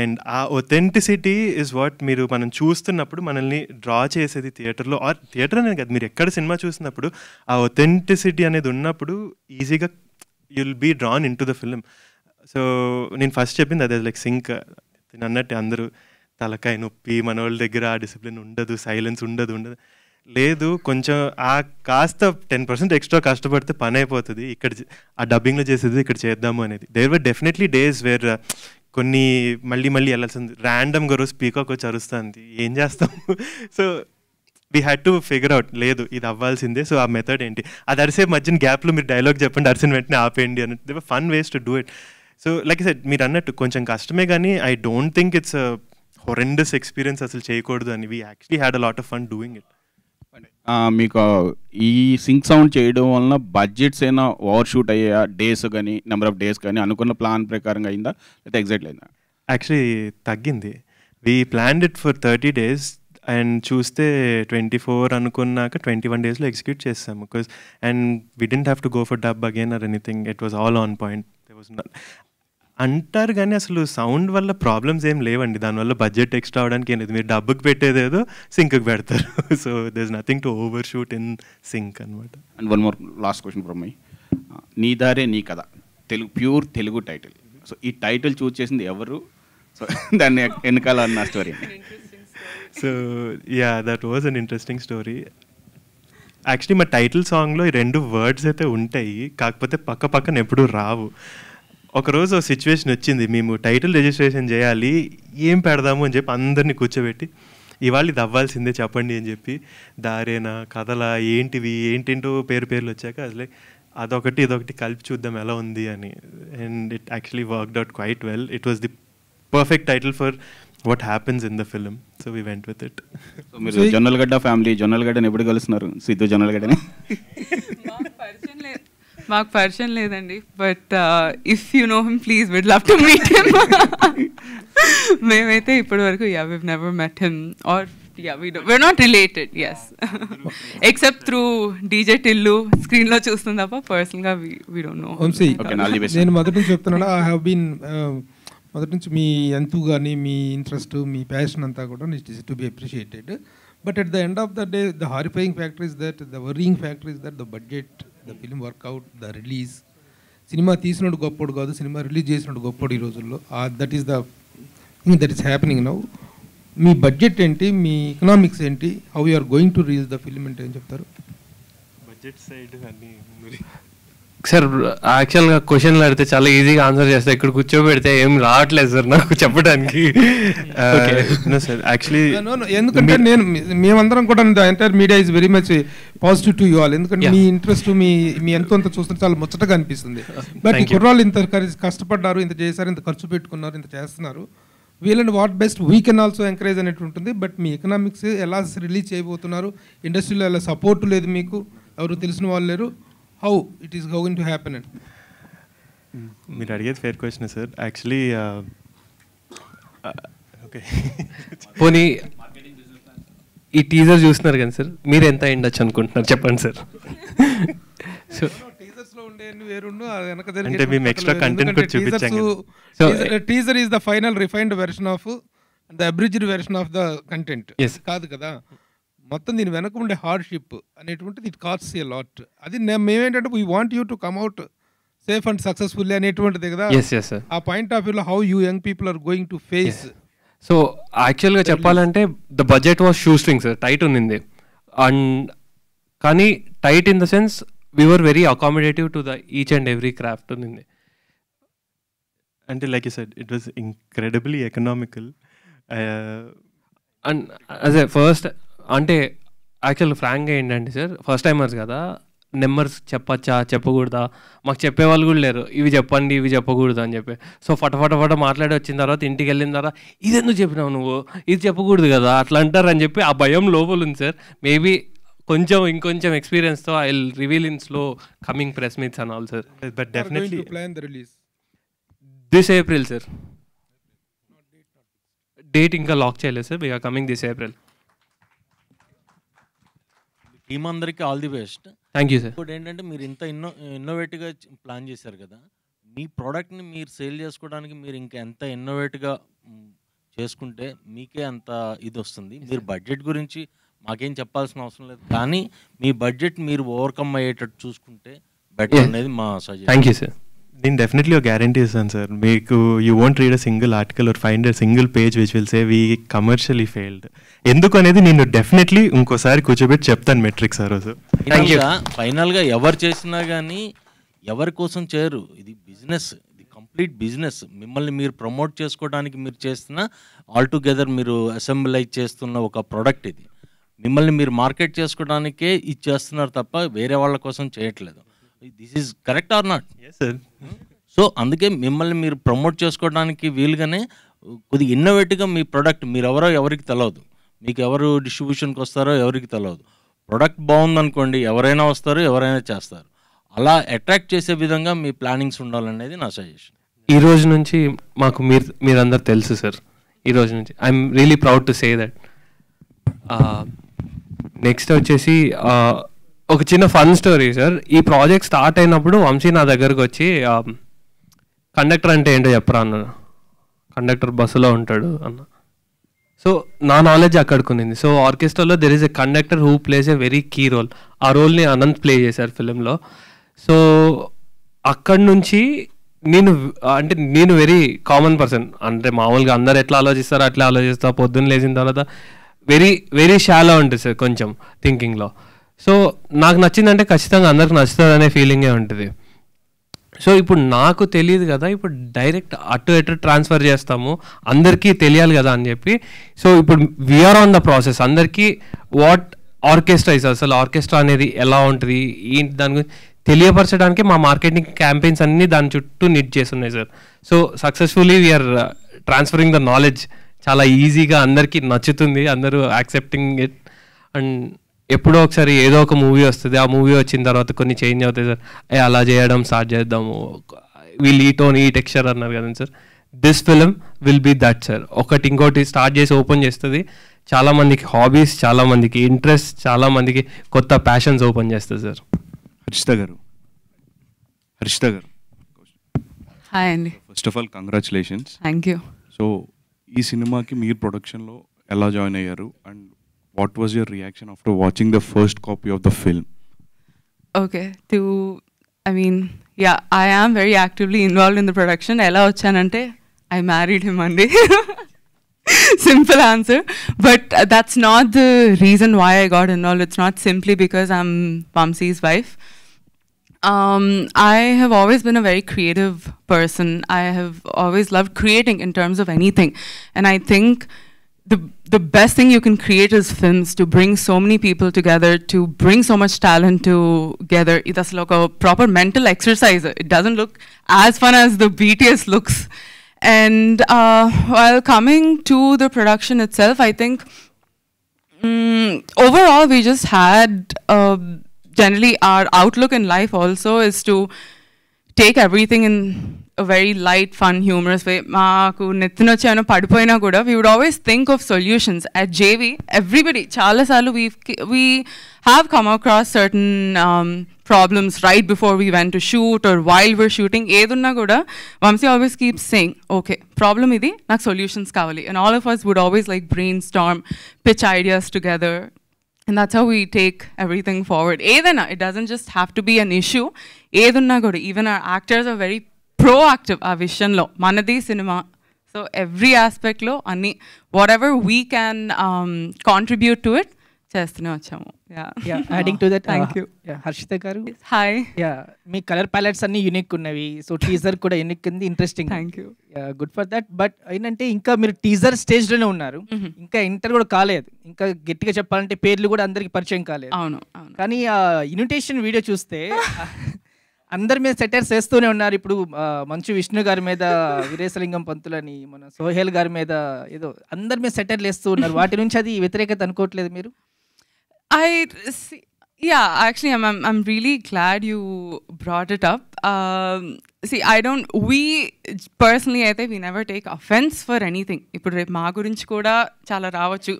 అండ్ ఆ ఒథెంటిసిటీ ఇస్ వాట్ మనం చూస్తున్నప్పుడు మనల్ని డ్రా చేసేది థియేటర్లో, ఆర్ థియేటర్ అనేది కాదు, మీరు ఎక్కడ సినిమా చూసినప్పుడు ఆ ఒథెంటిసిటీ అనేది ఉన్నప్పుడు ఈజీగా you'll be drawn in to the film. So నేను ఫస్ట్ చెప్పింది అదే, లైక్ సింక్ అన్నట్టు అందరూ తలకాయ నొప్పి, మన వాళ్ళ దగ్గర ఆ డిసిప్లిన్ ఉండదు, సైలెన్స్ ఉండదు లేదు, కొంచెం ఆ కాస్త 10% ఎక్స్ట్రా కష్టపడితే పని అయిపోతుంది, ఇక్కడ ఆ డబ్బింగ్లో చేసేది ఇక్కడ చేద్దాము అనేది. There were definitely days where కొన్ని మళ్ళీ వెళ్ళాల్సింది, ర్యాండమ్గా రోజు పీకాక్ వచ్చి అరుస్తుంది, ఏం చేస్తాము. So we had to figure out, లేదు ఇది అవ్వాల్సిందే. సో ఆ మెథడ్ ఏంటి, అది అరిసే మధ్యన గ్యాప్లో మీరు డైలాగ్ చెప్పండి, అరిసిన వెంటనే ఆపేయండి అని. They were fun ways to do it. So like said మీరు అన్నట్టు కొంచెం కష్టమే, కానీ I don't think it's horrendous experience అసలు చేయకూడదు అని. We actually had a lot of fun doing it. మీకు ఈ సింక్ సౌండ్ చేయడం వలన బడ్జెట్స్ అయినా ఓవర్ షూట్ అయ్యా, డేస్ కానీ నెంబర్ ఆఫ్ డేస్ కానీ అనుకున్న ప్లాన్ ప్రకారంగా అయిందా లేదా ఎగ్జాక్ట్లీ అయిందా? యాక్చువల్లీ తగ్గింది. We planned it for 30 days and చూస్తే 24 అనుకున్నాక 21 daysలో ఎగ్జిక్యూట్ చేస్తాము. Because and we didn't have to go for dub again or anything, it was all on point. They was not అంటారు కానీ అసలు సౌండ్ వల్ల ప్రాబ్లమ్స్ ఏం లేవండి, దానివల్ల బడ్జెట్ ఎక్స్ట్రా అవడానికి ఏం లేదు, మీరు డబ్బుకి పెట్టేదేదో సింక్కి పెడతారు. So there is nothing to over shoot in sync అనమాట. And one more last question from my, నీ దారే నీ కథ Telugu, pure Telugu title. So ఈ టైటిల్ చూస్ చేసింది ఎవరు, సో దాన్ని వెనకాల అన్న story? So yeah, that was an interesting story. Actually మా టైటిల్ సాంగ్లో ఈ 2 వర్డ్స్ అయితే ఉంటాయి, కాకపోతే పక్కన ఎప్పుడూ రావు. ఒకరోజు సిచ్యువేషన్ వచ్చింది, మేము టైటిల్ రిజిస్ట్రేషన్ చేయాలి, ఏం పెడదాము అని చెప్పి అందరినీ కూర్చోబెట్టి ఇవాళ ఇది అవ్వాల్సిందే చెప్పండి అని చెప్పి, దారేనా కథలా ఏంటేంటో పేర్లు వచ్చాక అసలే అదొకటి ఇదొకటి కలిపి చూద్దాం ఎలా ఉంది అని. And it actually worked out quite well. It was the perfect title for what happens in the film. So we went with it. So మీరు జొన్నలగడ్డ ఫ్యామిలీ, జొన్నలగడ్డని ఎప్పుడు కలుస్తున్నారు? సిద్ధు జొన్నలగడ్డని మాకు పరిచయం లేదండి, but if you know him please would love to meet him. మేమైతే ఇప్పటి వరకు we've never met him, or we're not related, yes. Except through DJ Tillu, screen లో చూస్తుంది తప్ప పర్సనల్గా we don't know. నేను మొదటి నుంచి చెప్తున్నాను, ఐ హ్యావ్ బీన్ మొదటి నుంచి మీ ఎంతు కానీ మీ ఇంట్రెస్ట్, మీ ప్యాషన్ అంతా కూడా it is to be appreciated. But at the end of the day, the horrifying factor is that, the worrying factor is that the budget, the film workout, the release. Cinema తీసినోడు గొప్పోడు కాదు, cinema release చేసినోడు గొప్పోడు ఈ రోజుల్లో. That is the thing that is happening now. మీ budget ఏంటి, మీ ఎకనామిక్స్ ఏంటి, how you are going to release the film అంటే ఏం చెప్తారు? బడ్జెట్ సైడ్ అన్ని సార్ యాక్చువల్గా క్వశ్చన్లు అడిగితే చాలా ఈజీగా ఆన్సర్ చేస్తా, ఇక్కడ కూర్చోబెడితే ఏం రావట్లేదు సార్ నాకు చెప్పడానికి. ఎందుకంటే మేమందరం కూడా entire media is very much positive to you all. ఎందుకంటే మీ ఇంట్రెస్ట్, మీ ఎంతో అంత చూస్తుంటే చాలా ముచ్చటగా అనిపిస్తుంది. బట్ ఈ కుర్రాళ్ళు ఇంత కష్టపడ్డారు, ఇంత చేశారు, ఇంత ఖర్చు పెట్టుకున్నారు, ఇంత చేస్తున్నారు, వీళ్ళని what best we can also encourage అనేటు ఉంటుంది. బట్ మీ ఎకనామిక్స్ ఎలా రిలీజ్ చేయబోతున్నారు, ఇండస్ట్రీలో ఎలా సపోర్ట్ లేదు, మీకు ఎవరు తెలిసిన వాళ్ళు లేరు, how it is going to happen? మీరు అడిగేది fair question sir. Actually okay, పోనీ ఈ టీజర్ చూస్తున్నారు కానీ సార్, మీరు ఎంత అయ్యిండొచ్చు అనుకుంటున్నారు చెప్పండి sir. So teaser is the final refined version of the abridged version of the content కాదు కదా. మొత్తం దీని వెనక ఉండే హార్డ్షిప్ అనేటువంటిది ఇట్ కాస్ట్స్ ఎ లాట్. అది మేమేంటంటే we want you to come out safe and successfully అనేటువంటిది కదా. ఆ పాయింట్ ఆఫ్ వ్యూలో how you young people are going to face. So యాక్చువల్గా చెప్పాలంటే the budget was shoestring sir, tight ఉన్నింది. And కానీ tight in the sense we were very accommodative to the each and every craft ఉన్నింది. అంటే like you said, it was incredibly economical. And అదే first అంటే actual ఫ్రాంక్గా ఏంటంటే sir first timers కదా, numbers చెప్పచ్చా చెప్పకూడదా మాకు చెప్పేవాళ్ళు కూడా లేరు, ఇవి చెప్పండి ఇవి చెప్పకూడదు అని చెప్పి. సో ఫట మాట్లాడి వచ్చిన తర్వాత ఇంటికి వెళ్ళిన తర్వాత ఇది ఎందుకు చెప్పినావు నువ్వు, ఇది చెప్పకూడదు కదా అట్లా అంటారు అని చెప్పి ఆ భయం లోపల ఉంది సార్. మేబీ ఇంకొంచెం ఎక్స్పీరియన్స్తో I will reveal in slow coming press meets and all sir. But definitely this April sir. Date ఇంకా లాక్ చేయలేదు sir, we're coming this April. Team అందరికీ all the best. Thank you sir. ఇప్పుడు ఏంటంటే మీరు ఇంత ఇన్నోవేటివ్గా plan చేశారు కదా, మీ ప్రోడక్ట్ని మీరు సేల్ చేసుకోవడానికి మీరు ఇంకా ఎంత ఇన్నోవేటివ్గా చేసుకుంటే మీకే అంత ఇది వస్తుంది. మీరు బడ్జెట్ గురించి మాకేం చెప్పాల్సిన అవసరం లేదు, కానీ మీ బడ్జెట్ మీరు ఓవర్కమ్ అయ్యేటట్టు చూసుకుంటే బెటర్ అనేది మా సజెషన్. Thank you sir. నేను డెఫినెట్లీ ఒక గ్యారంటీ ఇస్తాను సార్, మీకు you won't read a single article are find a single page which will say we commercially failed. ఎందుకు అనేది నేను డెఫినెట్లీ ఇంకోసారి కూర్చోబెట్టి చెప్తాను మెట్రిక్స్ ఆ రోజు. ఫైనల్గా ఎవరు చేసినా కానీ ఎవరి కోసం చేయరు, ఇది బిజినెస్, ఇది కంప్లీట్ బిజినెస్. మిమ్మల్ని మీరు ప్రమోట్ చేసుకోవడానికి మీరు చేస్తున్న ఆల్టుగెదర్ మీరు అసెంబ్లైజ్ చేస్తున్న ఒక ప్రోడక్ట్ ఇది. మిమ్మల్ని మీరు మార్కెట్ చేసుకోవడానికే ఇది చేస్తున్నారు తప్ప వేరే వాళ్ళ కోసం చేయట్లేదు. This is correct or not? So అందుకే మిమ్మల్ని మీరు ప్రమోట్ చేసుకోవడానికి వీలుగానే కొద్దిగా ఇన్నోవేటివ్గా మీ ప్రోడక్ట్, మీరు ఎవరికి తెలియదు, మీకు ఎవరు డిస్ట్రిబ్యూషన్కి వస్తారో ఎవరికి తెలియదు. ప్రోడక్ట్ బాగుందనుకోండి ఎవరైనా వస్తారు, ఎవరైనా చేస్తారు. అలా అట్రాక్ట్ చేసే విధంగా మీ ప్లానింగ్స్ ఉండాలనేది నా సజెషన్. ఈ రోజు నుంచి మాకు మీరందరూ తెలుసు సార్. ఈ రోజు నుంచి I'm really proud to say that. Next వచ్చేసి ఒక చిన్న ఫన్ స్టోరీ సార్. ఈ ప్రాజెక్ట్ స్టార్ట్ అయినప్పుడు వంశీ నా దగ్గరకు వచ్చి కండక్టర్ అంటే ఏంటో చెప్పరా అన్నాడు. కండక్టర్ బస్సులో ఉంటాడు అన్న. సో నా నాలెడ్జ్ అక్కడికి ఉంది. సో ఆర్కెస్ట్రాలో there is a conductor who plays a very key role. ఆ రోల్ని అనంత్ ప్లే చేశారు ఫిలింలో. సో అక్కడి నుంచి నేను వెరీ కామన్ పర్సన్, అంటే మామూలుగా అందరు ఎట్లా ఆలోచిస్తారో అట్లా ఆలోచిస్తా. పొద్దున్న లేచిన తర్వాత వెరీ షాలో ఉంటుంది సార్ కొంచెం థింకింగ్లో. సో నాకు నచ్చిందంటే ఖచ్చితంగా అందరికి నచ్చుతుంది అనే ఫీలింగే ఉంటుంది. సో ఇప్పుడు నాకు తెలియదు కదా, ఇప్పుడు డైరెక్ట్ అటు ట్రాన్స్ఫర్ చేస్తాము, అందరికీ తెలియాలి కదా అని చెప్పి. సో ఇప్పుడు వీఆర్ ఆన్ ద ప్రాసెస్. అందరికీ వాట్ ఆర్కెస్ట్రా ఇస్, అసలు ఆర్కెస్ట్రా అనేది ఎలా ఉంటుంది ఏంటి దాని గురించి తెలియపరచడానికి మా మార్కెటింగ్ క్యాంపెయిన్స్ అన్నీ దాని చుట్టూ నిట్ చేస్తున్నాయి sir. So successfully we are transferring the knowledge. చాలా ఈజీగా అందరికీ నచ్చుతుంది, అందరూ యాక్సెప్టింగ్ ఇట్. అండ్ ఎప్పుడో ఒకసారి ఏదో ఒక మూవీ వస్తుంది, ఆ మూవీ వచ్చిన తర్వాత కొన్ని చేంజ్ అవుతాయి సార్. అలా చేయడం స్టార్ట్ చేద్దాము, వీల్ ఈ టెక్స్చర్ అన్నారు కదండి sir. This film will be that sir. ఒకటి ఇంకోటి స్టార్ట్ చేసి ఓపెన్ చేస్తుంది. చాలామందికి హాబీస్, చాలామందికి ఇంట్రెస్ట్, చాలామందికి కొత్త ప్యాషన్స్ ఓపెన్ చేస్తుంది సార్. హర్షిత గారు హాయ్ అండి. First of all congratulations. Thank you. So ఈ సినిమాకి మీరు ప్రొడక్షన్లో ఎలా జాయిన్ అయ్యారు and what was your reaction after watching the first copy of the film? Okay, I am very actively involved in the production. Ela vachanante I married him andi. Simple answer. But that's not the reason why I got involved. It's not simply because I'm Vamsi's wife. I have always been a very creative person. I have always loved creating in terms of anything. And I think the best thing you can create is films, to bring so many people together, to bring so much talent together. It's like a proper mental exercise. It doesn't look as fun as the BTS looks. And while coming to the production itself, I think overall we just had generally our outlook in life also is to take everything in a very light, fun, humorous way. Maaku nettinocchi ayana padipoyina kuda we would always think of solutions. At JV, everybody chaala saalu we have come across certain problems right before we went to shoot or while we're shooting. Edunna kuda Vamsi always keeps saying, okay, problem idi, nak solutions kavali. And all of us would always like brainstorm, pitch ideas together. And that's how we take everything forward. Edana, it doesn't just have to be an issue. Edunna kuda, even our actors are very proactive ఆ విషయంలో. మనది cinema, so every ఆస్పెక్ట్లో అన్ని whatever we can contribute to it చేస్తూనే వచ్చాము. Adding to that Thank you. Harshitha garu Hi. మీ colour palettes అన్ని unique ఉన్నవి, so teaser కూడా యూనిక్ ఉంది, interesting. Thank you. Good for that. But ఏంటంటే ఇంకా మీరు టీజర్ స్టేజ్ లోనే ఉన్నారు, ఇంకా ఎంటర్ కూడా కాలేదు. ఇంకా గట్టిగా చెప్పాలంటే పేర్లు కూడా అందరికి పరిచయం కాలేదు. అవును. కానీ ఆ ఇన్విటేషన్ వీడియో చూస్తే అందరి మీద సెటర్స్ వేస్తూనే ఉన్నారు. ఇప్పుడు మంచు విష్ణు గారి మీద వీరేశలింగం పంతులని, మన సోహెల్ గారి మీద ఏదో అందరి మీద సెటర్లు వేస్తూ ఉన్నారు. వాటి నుంచి అది వ్యతిరేకత అనుకోవట్లేదు మీరు? I see, yeah, actually, I'm really glad you brought it up. See, we personally, I think we never take offense for anything. ఇప్పుడు రేపు మా గురించి కూడా చాలా రావచ్చు,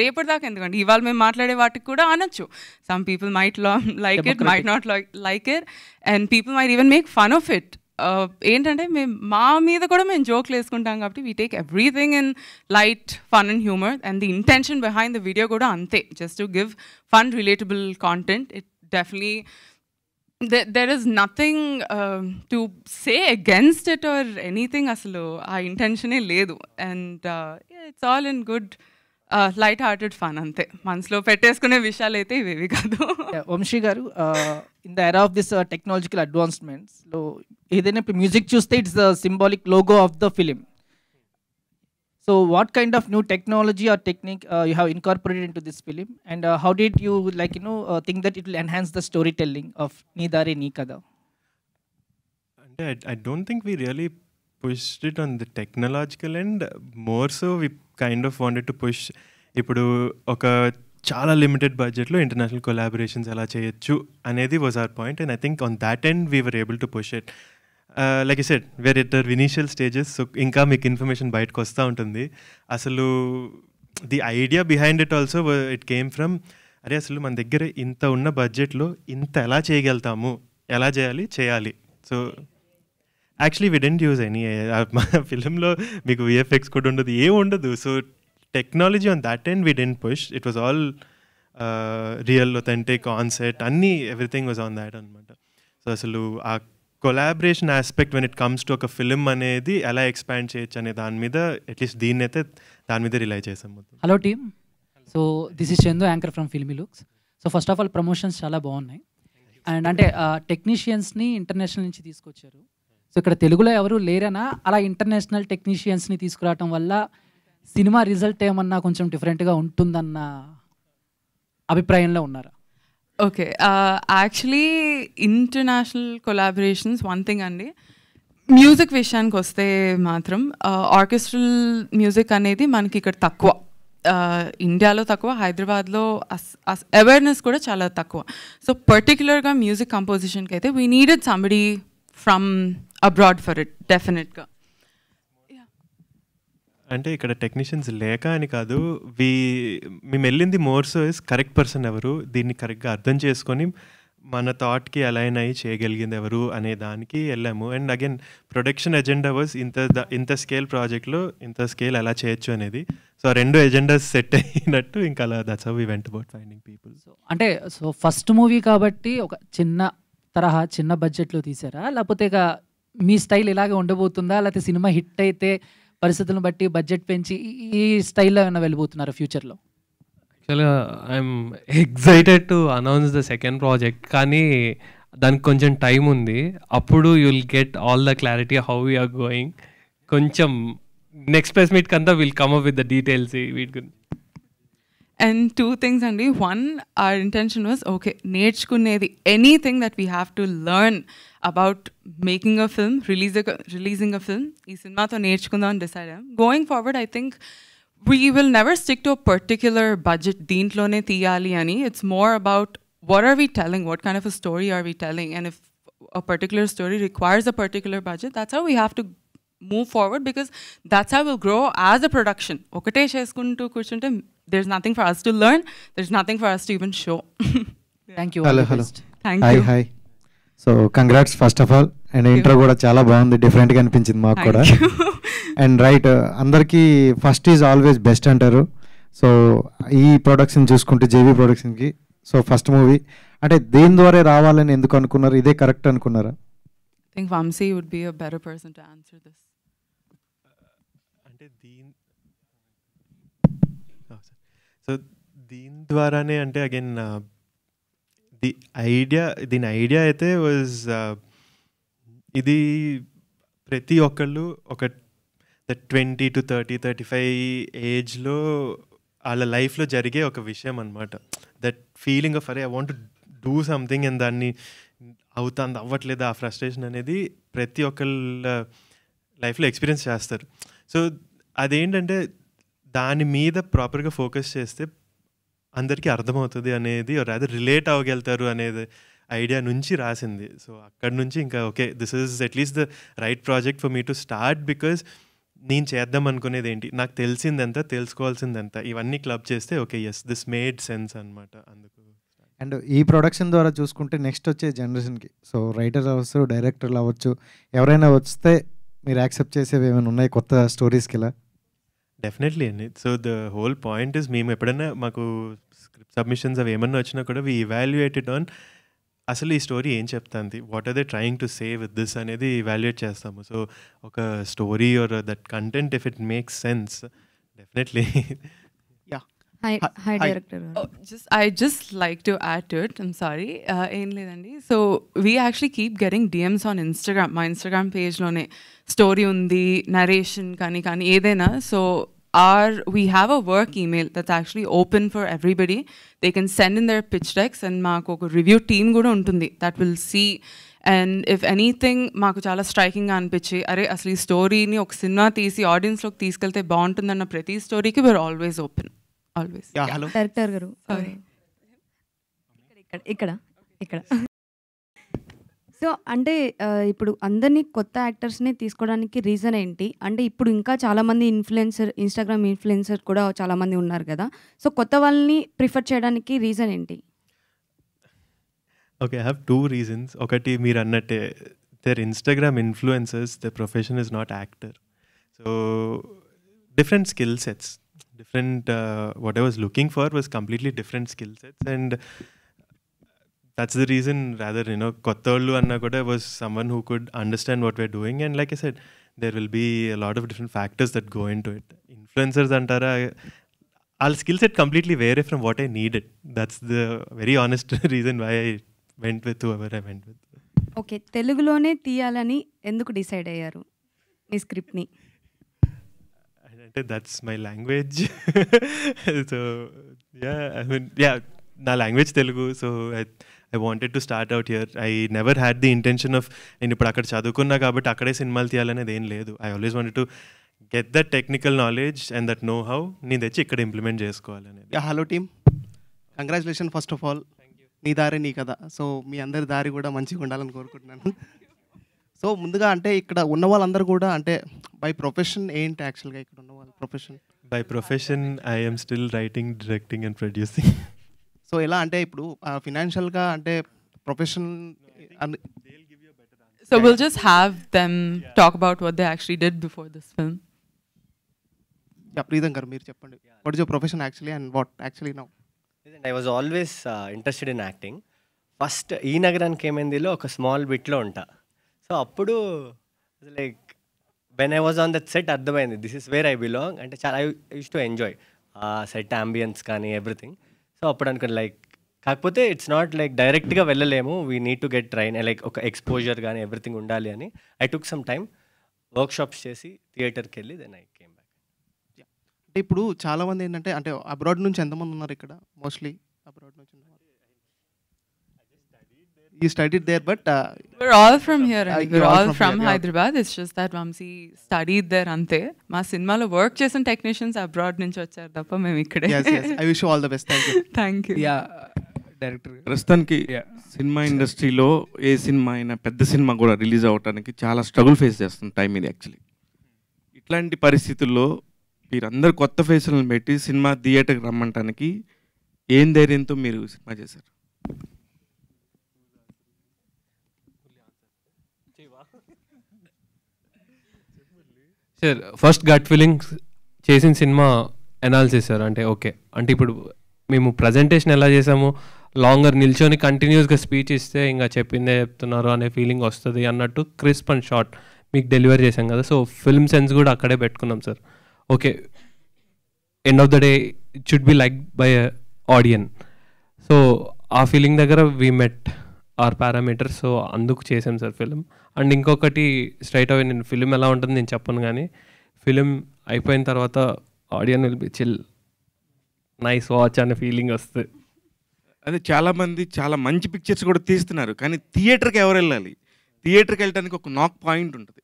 రేపటి దాకా ఎందుకంటే ఇవాళ మేము మాట్లాడే వాటికి కూడా అనొచ్చు. Some people might like it, might not like it, and people might even make fun of it. ఏంటంటే మేము మా మీద కూడా మేము జోక్లు వేసుకుంటాం కాబట్టి we take everything in light fun and humour, and the intention behind the video కూడా అంతే, just to give fun relatable content. It definitely there is nothing to say against it or anything. అసలు ఆ ఇంటెన్షనే లేదు, and it's all in good light hearted fun అంతే. మనసులో పెట్టేసుకునే విషయాలు అయితే ఇవేవి కాదు. వంశీ గారు, in the era of this technological అడ్వాన్స్మెంట్స్లో ఏదైనా ఇప్పుడు మ్యూజిక్ చూస్తే it's the symbolic logo of the film. So what kind of new technology or technique you have incorporated in to this film, and how did you think that it will enhance the story telling of నీ దారి నీ కథ? అంటే I don't think we really pushed it on the technological end. More so we kind of wanted to push ఇప్పుడు ఒక చాలా limited బడ్జెట్లో international collaborations ఎలా చేయొచ్చు అనేది was our point, and I think on that end we were able to push it. Like I said, we're at the initial stages, so ఇంకా మీకు information బయటకు వస్తూ ఉంటుంది. అసలు the idea behind it also it came from, అరే అసలు మన దగ్గర ఇంత ఉన్న బడ్జెట్లో ఇంత ఎలా చేయగలుగుతాము, ఎలా చేయాలి. So actually we didn't use any, మా ఫిలింలో మీకు విఎఫ్ఎక్స్ కూడా ఉండదు, ఏం ఉండదు. So technology on that end we didn't push, it was all real authentic on set, అన్నీ ఎవ్రీథింగ్ వాజ్ ఆన్ దాట్ అనమాట. సో అసలు ఆ collaboration aspect when it comes to ఒక ఫిలిం అనేది ఎలా ఎక్స్పాండ్ చేయొచ్చు అనే దాని మీద అట్లీస్ట్ దీన్ని అయితే దాని మీద రిలై చేసాం మొత్తం. Hello team, so this is Chandu, anchor from filmy looks. So first of all promotions చాలా బాగున్నాయి, అండ్ అంటే టెక్నీషియన్స్ని ఇంటర్నేషనల్ నుంచి తీసుకొచ్చారు. సో ఇక్కడ తెలుగులో ఎవరు లేరనా, అలా ఇంటర్నేషనల్ టెక్నీషియన్స్ని తీసుకురావటం వల్ల సినిమా రిజల్ట్ ఏమన్నా కొంచెం డిఫరెంట్గా ఉంటుందన్న అభిప్రాయంలో ఉన్నారా? Okay, actually international collaborations one thing అండి. మ్యూజిక్ విషయానికి వస్తే మాత్రం ఆర్కెస్ట్రల్ మ్యూజిక్ అనేది మనకి ఇక్కడ తక్కువ, ఇండియాలో తక్కువ, హైదరాబాద్లో అవేర్నెస్ కూడా చాలా తక్కువ. సో పర్టిక్యులర్గా మ్యూజిక్ కంపోజిషన్కి అయితే we needed somebody from abroad for it డెఫినెట్గా. అంటే ఇక్కడ టెక్నీషియన్స్ లేక అని కాదు, మేము వెళ్ళింది more so is correct person ఎవరు, దీన్ని కరెక్ట్గా అర్థం చేసుకొని మన థాట్కి అలైన్ అయ్యి చేయగలిగింది ఎవరు అనే దానికి వెళ్ళాము. And again production agenda was ఇంత స్కేల్ ప్రాజెక్ట్లో ఇంత స్కేల్ ఎలా చేయొచ్చు అనేది. సో ఆ రెండు ఎజెండాస్ సెట్ అయినట్టు ఇంకా అలా that's how we went about finding people. అంటే సో ఫస్ట్ మూవీ కాబట్టి ఒక చిన్న బడ్జెట్లో తీసారా, లేకపోతే ఇక మీ స్టైల్ ఇలాగే ఉండబోతుందా, లేకపోతే సినిమా హిట్ అయితే పరిస్థితులను బట్టి బడ్జెట్ పెంచి ఈ స్టైల్లో ఏమైనా వెళ్ళిపోతున్నారా ఫ్యూచర్లో? యాక్చువల్గా I'm excited to announce the second project, కానీ దానికి కొంచెం టైం ఉంది. అప్పుడు you will get all the clarity how we're going. కొంచెం నెక్స్ట్ ప్రెస్ మీట్ కంతా will come up with the details వీటి గురించి. And two things, Andy. One, our intention was, okay, నేర్చుకునేది anything that we have to learn about making a film, releasing a film, ఈ సినిమాతో నేర్చుకుందాం అని decide అయ్యాం. Going forward, I think we will never stick to a particular budget, దీంట్లోనే తీయాలి అని. It's more about what are we telling, what kind of a story are we telling, and if a particular story requires a particular budget, that's how we have to move forward, because that's how we'll grow as a production. ఒకటే చేసుకుంటూ కూర్చుంటే there's nothing for us to learn, there's nothing for us to even show. Thank you. Hello. Thank you. Hi. So congrats first of all, and intro కూడా చాలా బాగుంది, different గా అనిపించింది మాకు కూడా. అండ్ రైట్, అందరికీ ఫస్ట్ ఈజ్ ఆల్వేస్ బెస్ట్ అంటారు. So ఈ ప్రొడక్షన్ చూసుకుంటే జేవీ ప్రొడక్షన్కి, సో ఫస్ట్ మూవీ అంటే దేని ద్వారా రావాలని ఎందుకు అనుకున్నారు, ఇదే కరెక్ట్ అనుకున్నారా? I think Vamsi would be a better person to answer this. So దీని ద్వారానే అంటే అగైన్ దీని ఐడియా అయితే వాజ్ ఇది ప్రతి ఒక్కళ్ళు ఒక 20 to 35 ఏజ్లో వాళ్ళ లైఫ్లో జరిగే ఒక విషయం అనమాట. దట్ ఫీలింగ్ ఆఫ్ అరే I want do something and దాన్ని అవ్వట్లేదు, ఆ ఫ్రస్ట్రేషన్ అనేది ప్రతి ఒక్కళ్ళ లైఫ్లో ఎక్స్పీరియన్స్ చేస్తారు. సో అదేంటంటే దాని మీద ప్రాపర్గా ఫోకస్ చేస్తే అందరికీ అర్థమవుతుంది అనేది, అదే రిలేట్ అవ్వగలుగుతారు అనేది ఐడియా నుంచి రాసింది. సో అక్కడ నుంచి ఇంకా okay this is at least the right project for me to start, because నేను చేద్దాం అనుకునేది ఏంటి, నాకు తెలిసిందెంత, తెలుసుకోవాల్సిందెంత, ఇవన్నీ క్లబ్ చేస్తే okay yes this made sense అనమాట. అందుకు అండ్ ఈ ప్రొడక్షన్ ద్వారా చూసుకుంటే నెక్స్ట్ వచ్చే జనరేషన్కి, సో రైటర్ అవ్వచ్చు, డైరెక్టర్లు అవ్వచ్చు, ఎవరైనా వస్తే మీరు యాక్సెప్ట్ చేసేవి ఏమైనా ఉన్నాయి కొత్త స్టోరీస్కి ఇలా? డెఫినెట్లీ అండి. So the whole point is మేము ఎప్పుడైనా మాకు స్క్రిప్ట్ సబ్మిషన్స్ అవి ఏమన్నా వచ్చినా కూడా వీ ఇవాల్యుయేటెడ్ ఆన్ అసలు ఈ స్టోరీ ఏం చెప్తుంది, what are they trying to say with this అనేది ఇవాల్యుయేట్ చేస్తాము. సో ఒక story or that content if it makes sense definitely. Hi, director. I just like to add to it. I'm sorry. So we actually keep getting DMs on Instagram. My Instagram page lone story undi, narration kani edaina. So we have a work email that's actually open for everybody. They can send in their pitch decks and maaku oka review team kuda untundi that will see. And if anything maaku chala striking ga anpichi are asli story ni oka cinema teesi audience loki teeskelte baguntundanna prati story ki we're always open. Always. Hello. Director garu. Sorry. ఇక్కడ so అంటే ఇప్పుడు అందరినీ కొత్త యాక్టర్స్ని తీసుకోవడానికి reason ఏంటి? అంటే ఇప్పుడు ఇంకా చాలామంది ఇన్స్టాగ్రామ్ ఇన్ఫ్లుయెన్సర్ కూడా చాలామంది ఉన్నారు కదా, సో కొత్త వాళ్ళని ప్రిఫర్ చేయడానికి రీజన్ ఏంటి? Okay, I have 2 reasons. ఒకటి మీరు అన్నట్టే, their Instagram influencers the profession is not actor. So different skill sets, different what I was looking for was completely different skill sets, and that's the reason rather kottollu anna kuda was someone who could understand what we're doing. And like I said, there will be a lot of different factors that go into it. Influencers antara all skill set completely vary from what I needed. That's the very honest reason why I went with whoever I went with. Okay, తెలుగులోనే తీయాలని ఎందుకు decide అయ్యారు ఈ స్క్రిప్ట్ని? That's my language. So నా language Telugu. So I wanted to start out here. I never had the intention of నేను ఇప్పుడు అక్కడ చదువుకున్నా కాబట్టి అక్కడే సినిమాలు తీయాలనేది ఏం లేదు. I always wanted to get that technical knowledge and that know how నేను తెచ్చి ఇక్కడ ఇంప్లిమెంట్ చేసుకోవాలనేది. Hello team, congratulation first of all. నీ దారి నీ కదా. సో మీ అందరి దారి కూడా మంచిగా ఉండాలని కోరుకుంటున్నాను. సో ముందుగా అంటే ఇక్కడ ఉన్న వాళ్ళందరూ కూడా అంటే బై ప్రొఫెషన్ ఏంటి యాక్చువల్గా ఇక్కడ ఉన్న వాళ్ళ profession? By profession I am still writing, directing and producing. So ఎలా అంటే ఇప్పుడు ఫినాన్షియల్గా అంటే profession. So we'll just have them talk about what they actually did before this film. Preetham గారు మీరు చెప్పండి, what is your profession actually and what actually now? I was always interested in acting. First ఈ నగరానికి ఏమైందిలో ఒక small బిట్లో ఉంటా. So అప్పుడు like when I was on that set అర్థమైంది this is where I belong. అంటే చాలా I use to enjoy set ambience కానీ ఎవ్రీథింగ్. సో అప్పుడు అనుకుని లైక్ కాకపోతే ఇట్స్ నాట్ లైక్ డైరెక్ట్గా వెళ్ళలేము, we need to get train, like ఒక ఎక్స్పోజర్ కానీ ఎవ్రీథింగ్ ఉండాలి అని I took some time workshops చేసి థియేటర్కి వెళ్ళి దెన్ ఐ కేమ్ బ్యాక్. అంటే ఇప్పుడు చాలామంది ఏంటంటే అంటే అబ్రాడ్ నుంచి ఎంతమంది ఉన్నారు ఇక్కడ? మోస్ట్లీ అబ్రాడ్ నుంచి you studied there, but we're all from here and we're all from Hyderabad. It's just that Vamsi studied there ante. Ma cinema lo work chesan technicians abroad nunchi vacharu tappa mem ikkade. Yes, I wish you all the best. Thank you. Thank you. Director ప్రస్తుతానికి cinema ఇండస్ట్రీలో ఏ cinema అయినా పెద్ద cinema కూడా release అవ్వడానికి చాలా struggle face చేస్తున్న time ఇది actually. ఇట్లాంటి పరిస్థితుల్లో మీరందరూ కొత్త ఫేసులను పెట్టి సినిమా థియేటర్కి రమ్మంటానికి ఏం ధైర్యంతో మీరు సినిమా చేశారు? సార్ ఫస్ట్ గట్ ఫీలింగ్ చేసిన సినిమా అనాలిసిస్ సార్. అంటే ఓకే అంటే ఇప్పుడు మేము ప్రజెంటేషన్ ఎలా చేసాము, లాంగర్ నిల్చొని కంటిన్యూస్గా స్పీచ్ ఇస్తే ఇంకా చెప్పిందే చెప్తున్నారు అనే ఫీలింగ్ వస్తుంది అన్నట్టు క్రిస్ప్ అండ్ షార్ట్ మీకు డెలివరీ చేసాం కదా. సో ఫిల్మ్ సెన్స్ కూడా అక్కడే పెట్టుకున్నాం sir. Okay end of the day it should be like by audience. So ఆ ఫీలింగ్ దగ్గర we met our parameters. So అందుకు చేసాం సార్ ఫిలిం. అండ్ ఇంకొకటి స్ట్రైట్ అవే నేను ఫిలిం ఎలా ఉంటుంది నేను చెప్పను, కానీ ఫిలిం అయిపోయిన తర్వాత audience will be chill, nice watch అనే ఫీలింగ్ వస్తుంది. అదే చాలామంది చాలా మంచి పిక్చర్స్ కూడా తీస్తున్నారు, కానీ థియేటర్కి ఎవరు వెళ్ళాలి? థియేటర్కి వెళ్ళడానికి ఒక నాక్ పాయింట్ ఉంటుంది.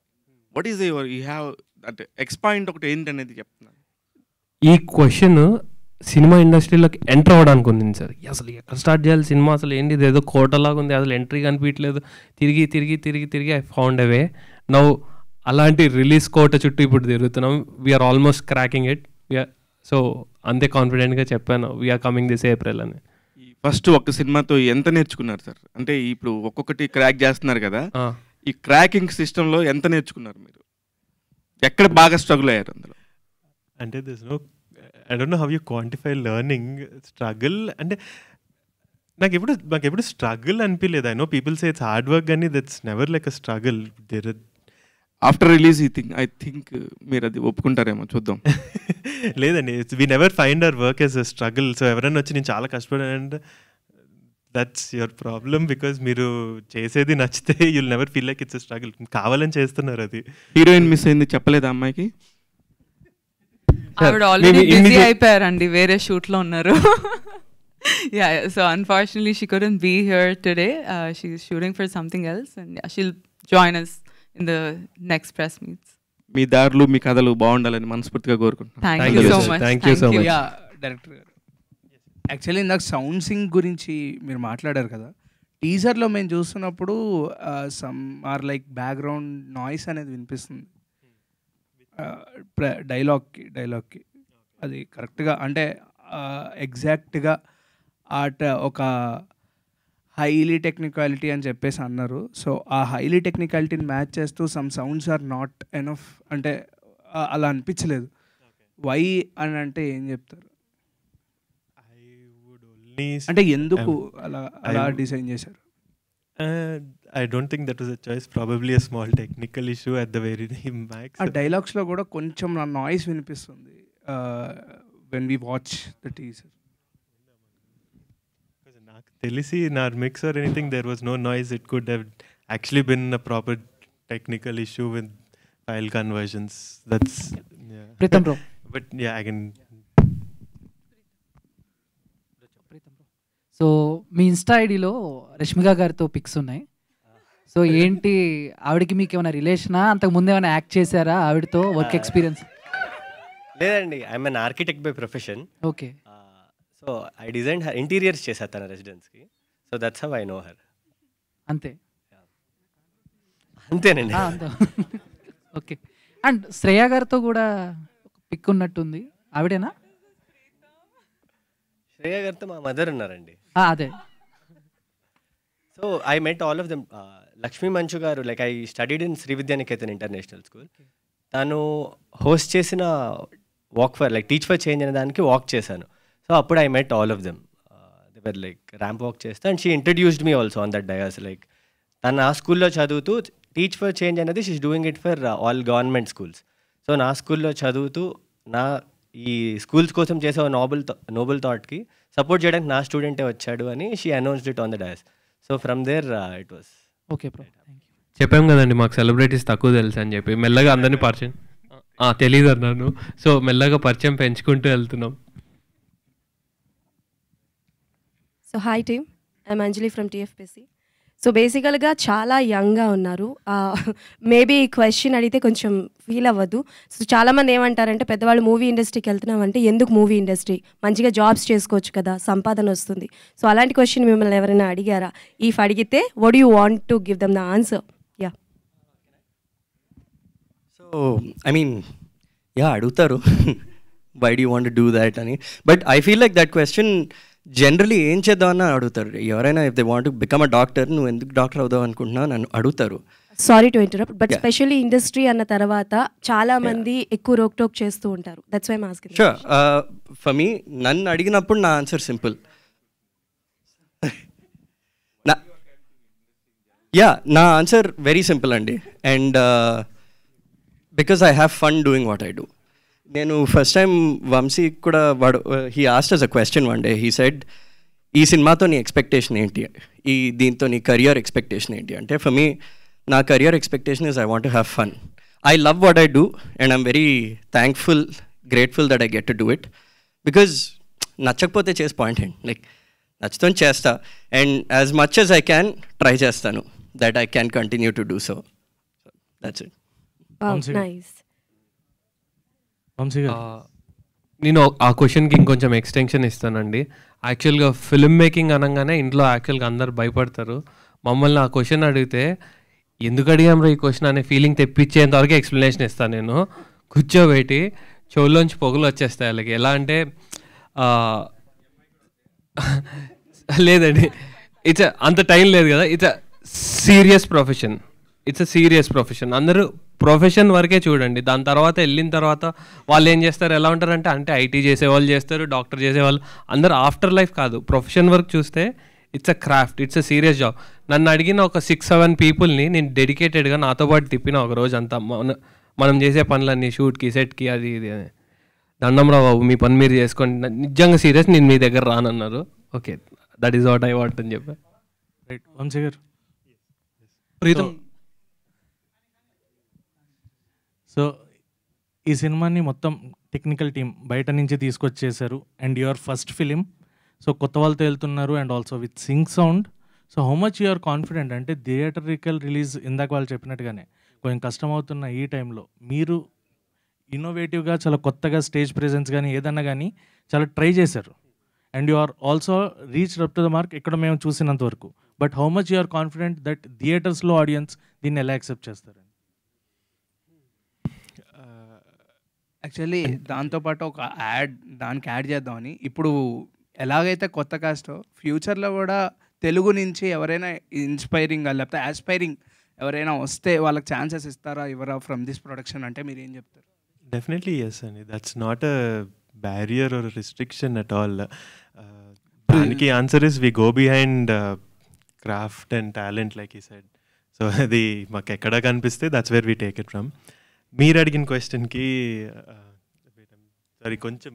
What is your you have అంటే ఎక్స్ పాయింట్ ఒకటి ఏంటనేది చెప్తున్నాను. ఈ క్వశ్చన్ సినిమా ఇండస్ట్రీలోకి ఎంటర్ అవ్వడానికి ఉంది సార్. అసలు ఎక్కడ స్టార్ట్ చేయాలి సినిమా, అసలు ఏంటి ఇది ఏదో కోటలాగా ఉంది, అసలు ఎంట్రీ కనిపించలేదు, తిరిగి తిరిగి తిరిగి తిరిగి ఐ ఫౌండ్ అవే నౌ. అలాంటి రిలీజ్ కోట చుట్టూ ఇప్పుడు తిరుగుతున్నాం. We are almost cracking it. So అంతే కాన్ఫిడెంట్గా చెప్పాను వీఆర్ కమింగ్ దిస్ ఏప్రిల్ అని. ఫస్ట్ ఒక్క సినిమాతో ఎంత నేర్చుకున్నారు సార్? అంటే ఇప్పుడు ఒక్కొక్కటి క్రాక్ చేస్తున్నారు కదా, ఈ క్రాకింగ్ సిస్టంలో ఎంత నేర్చుకున్నారు మీరు? ఎక్కడ బాగా స్ట్రగుల్ అయ్యారు అందులో? అంటే this no, I don't know how you quantify learning struggle. అంటే నాకు ఎప్పుడు స్ట్రగుల్ అనిపించలేదు. I know people say it's hard work, కానీ that's never like a struggle. After release I think మీరు అది ఒప్పుకుంటారేమో, చూద్దాం. లేదండి, we never find our work as a struggle. So ఎవరైనా వచ్చి నేను చాలా కష్టపడానంటే దట్స్ యువర్ ప్రాబ్లమ్, బికాజ్ మీరు చేసేది నచ్చితే you'll never feel like it's a struggle. కావాలని చేస్తున్నారు అది. హీరోయిన్ మిస్ అయింది చెప్పలేదా అమ్మాయికి? ఆవిడ ఆల్రెడీ బిజీ అయిపోయారండి, వేరే షూట్లో ఉన్నారు. Yeah, so unfortunately she couldn't be here today. She's shooting for something else, and yeah, she'll join us in the next press meets. మీ దారులు మీ కథలు బాగుండాలని మనస్ఫూర్తిగా కోరుకుంటున్నాను. Thank you so much. Thank you so much. Yeah director garu, actually ఇందాక sound sync గురించి మీరు మాట్లాడారు కదా, టీజర్లో మేము చూస్తున్నప్పుడు some or like background noise అనేది వినిపిస్తుంది డైలాగ్కి. అది కరెక్ట్గా అంటే ఎగ్జాక్ట్గా ఒక హైలీ టెక్నికాలిటీ అని చెప్పేసి అన్నారు. సో ఆ హైలీ టెక్నికాలిటీని మ్యాచ్ చేస్తూ some sounds are not enough అంటే అలా అనిపించలేదు. వై అని అంటే ఏం చెప్తారు? అంటే ఎందుకు అలా డిజైన్ చేశారు? I don't think that was a choice. Probably a small technical issue at the very max. ఆ డైలాగ్స్లో కూడా కొంచెం నా నాయిస్ వినిపిస్తుంది when we watch the teaser. నాకు తెలిసి in our mix or anything there was no noise. It could have actually been a proper technical issue with file conversions. That's yeah. Pritham bro. But yeah, I can. So మీ insta ఐడిలో రష్మిక గారితో pics ఉన్నాయి. So ఏంటి ఆవిడకి మీకు ఏమైనా రిలేషనా, అంతకు ముందు ఏమైనా యాక్ట్ చేశారా ఆవిడతో, వర్క్ ఎక్స్పీరియన్స్? లేదండి, I'm an architect by profession. Okay. So I design her interiors చేశాను తన రెసిడెన్స్కి. So that's how I know her. అంతే అంతేనండి. ఓకే. అండ్ శ్రేయ గారితో కూడా పిక్ ఉన్నట్టుంది, ఆవిడేనా? శ్రేయ గారితో మా మదర్ ఉన్నారండి. అదే. So I met all of them. Lakshmi Manchu garu, like I studied in Sree Vidyanikethan international school. తను హోస్ట్ చేసిన walk for like teach for change అనే దానికి వాక్ చేశాను. సో అప్పుడు I met all of them. They were like ramp walk చేస్తా and she introduced me also on that dais. Like తను ఆ స్కూల్లో చదువుతూ టీచ్ ఫర్ చేంజ్ అనేది she's doing it for all government schools. So నా స్కూల్లో చదువుతూ నా ఈ స్కూల్స్ కోసం చేసే నోబుల్ థాట్కి సపోర్ట్ చేయడానికి నా స్టూడెంటే వచ్చాడు అని she announced it on the dais. So from there it was okay bro. చెప్పాం కదండి మాకు సెలబ్రిటీస్ తక్కువ తెలుసు అని చెప్పి, మెల్లగా అందరినీ పరిచయం తెలీదు అన్నాను. సో మెల్లగా పరిచయం పెంచుకుంటూ వెళ్తున్నాం. So hi team, I'm Anjali from TFPC. So బేసికల్గా చాలా యంగ్గా ఉన్నారు. మేబీ ఈ క్వశ్చన్ అడిగితే కొంచెం ఫీల్ అవ్వద్దు. సో చాలామంది ఏమంటారంటే పెద్దవాళ్ళు మూవీ ఇండస్ట్రీకి వెళ్తున్నామంటే ఎందుకు మూవీ ఇండస్ట్రీ, మంచిగా జాబ్స్ చేసుకోవచ్చు కదా, సంపాదన వస్తుంది. సో అలాంటి క్వశ్చన్ మిమ్మల్ని ఎవరైనా అడిగారా? ఇఫ్ అడిగితే what you want to give them the answer? Yeah. So I mean yeah అడుగుతారు why do you want to do that అని. But I feel like that question generally ఏం చేద్దామని అడుగుతారు ఎవరైనా. If they want to become a doctor, నువ్వు ఎందుకు doctor అవుదావు అనుకుంటున్నావు నన్ను అడుగుతారు. Sorry to interrupt, but specially industry అన్న తర్వాత చాలా మంది ఎక్కువ రోక్ టోక్ చేస్తూ ఉంటారు. That's why I am asking. Sure. For me నన్ను అడిగినప్పుడు నా ఆన్సర్ సింపుల్. నా ఆన్సర్ వెరీ సింపుల్ అండి. And because I have fun doing what I do. నేను ఫస్ట్ టైం వంశీ కూడా వాడు he asked us a question one day. He said, ఈ సినిమాతో నీ ఎక్స్పెక్టేషన్ ఏంటి, దీంతో నీ కెరియర్ ఎక్స్పెక్టేషన్ ఏంటి అంటే, ఫర్ మీ నా career expectation is I want to have fun. I love what I do and I'm very thankful, grateful that I get to do it. Because నచ్చకపోతే చేసి పాయింట్ ఏంటి, like నచ్చుతో చేస్తా and as much as I can try చేస్తాను that I can continue to do so. That's it. Nice. నేను ఆ క్వశ్చన్కి ఇంకొంచెం ఎక్స్టెన్షన్ ఇస్తానండి. యాక్చువల్గా ఫిల్మ్ మేకింగ్ అనగానే ఇంట్లో యాక్చువల్గా అందరు భయపడతారు. మమ్మల్ని ఆ క్వశ్చన్ అడిగితే ఎందుకు అడిగాం ఈ క్వశ్చన్ అనే ఫీలింగ్ తెప్పించేంతవరకు ఎక్స్ప్లెనేషన్ ఇస్తాను నేను. కూర్చోబెట్టి చెవుల్లోంచి పొగలు వచ్చేస్తాయి వాళ్ళకి. ఎలా అంటే లేదండి, ఇట్స్ అంత టైం లేదు కదా. It's a serious profession. అందరూ ప్రొఫెషన్ వరకే చూడండి. దాని తర్వాత వెళ్ళిన తర్వాత వాళ్ళు ఏం చేస్తారు, ఎలా ఉంటారంటే అంటే ఐటీ చేసేవాళ్ళు చేస్తారు, డాక్టర్ చేసేవాళ్ళు, అందరూ ఆఫ్టర్ లైఫ్ కాదు, ప్రొఫెషన్ వర్క్ చూస్తే it's a craft, it's a serious job. నన్ను అడిగిన ఒక 6-7 పీపుల్ని నేను డెడికేటెడ్గా నాతో పాటు తిప్పిన ఒక రోజు అంతా. మనం చేసే పనులన్నీ షూట్కి, సెట్కి, అది ఇది అని. దండంరా బాబు మీ పని మీరు చేసుకోండి, నిజంగా సీరియస్, నేను మీ దగ్గర రానన్నారు. Okay, that is what I want అని చెప్పా. రైట్. వంశీ గారు. ప్రీతం. సో ఈ సినిమాని మొత్తం టెక్నికల్ టీం బయట నుంచి తీసుకొచ్చేసారు and your first film. So కొత్త వాళ్ళతో వెళ్తున్నారు and also with sync sound. So how much you're confident అంటే థియేటరికల్ రిలీజ్ ఇందాక వాళ్ళు చెప్పినట్టుగానే కొంచెం కష్టమవుతున్న ఈ టైంలో మీరు ఇన్నోవేటివ్గా చాలా కొత్తగా స్టేజ్ ప్రెజెన్స్ కానీ ఏదన్నా కానీ చాలా ట్రై చేశారు and you are also reached up to the mark ఇక్కడ మేము చూసినంత వరకు. But how much you're confident that థియేటర్స్లో ఆడియన్స్ దీన్ని ఎలా యాక్సెప్ట్ చేస్తారు? యాక్చువల్లీ దాంతోపాటు ఒక దానికి యాడ్ చేద్దామని, ఇప్పుడు ఎలాగైతే కొత్త కాస్ట్ ఫ్యూచర్లో కూడా తెలుగు నుంచి ఎవరైనా ఇన్స్పైరింగ్ లేకపోతే ఆస్పైరింగ్ ఎవరైనా వస్తే వాళ్ళకి ఛాన్సెస్ ఇస్తారా ఇవ్వరా ఫ్రమ్ దిస్ ప్రొడక్షన్ అంటే మీరు ఏం చెప్తారు? డెఫినెట్లీ ఎస్ అండి. That's not a barrier or restriction at all. దానికి answer is we go behind craft and talent like he said. So అది మాకు ఎక్కడ కనిపిస్తే that's where we take it from. మీరు అడిగిన క్వశ్చన్కి సారీ కొంచెం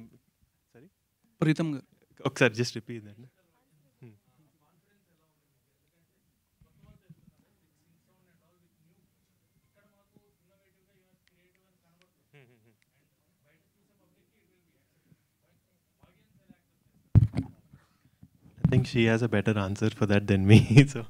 ప్రీతం గారు ఒకసారి జస్ట్ రిపీట్ అండి. I think she has a better answer for that than me. So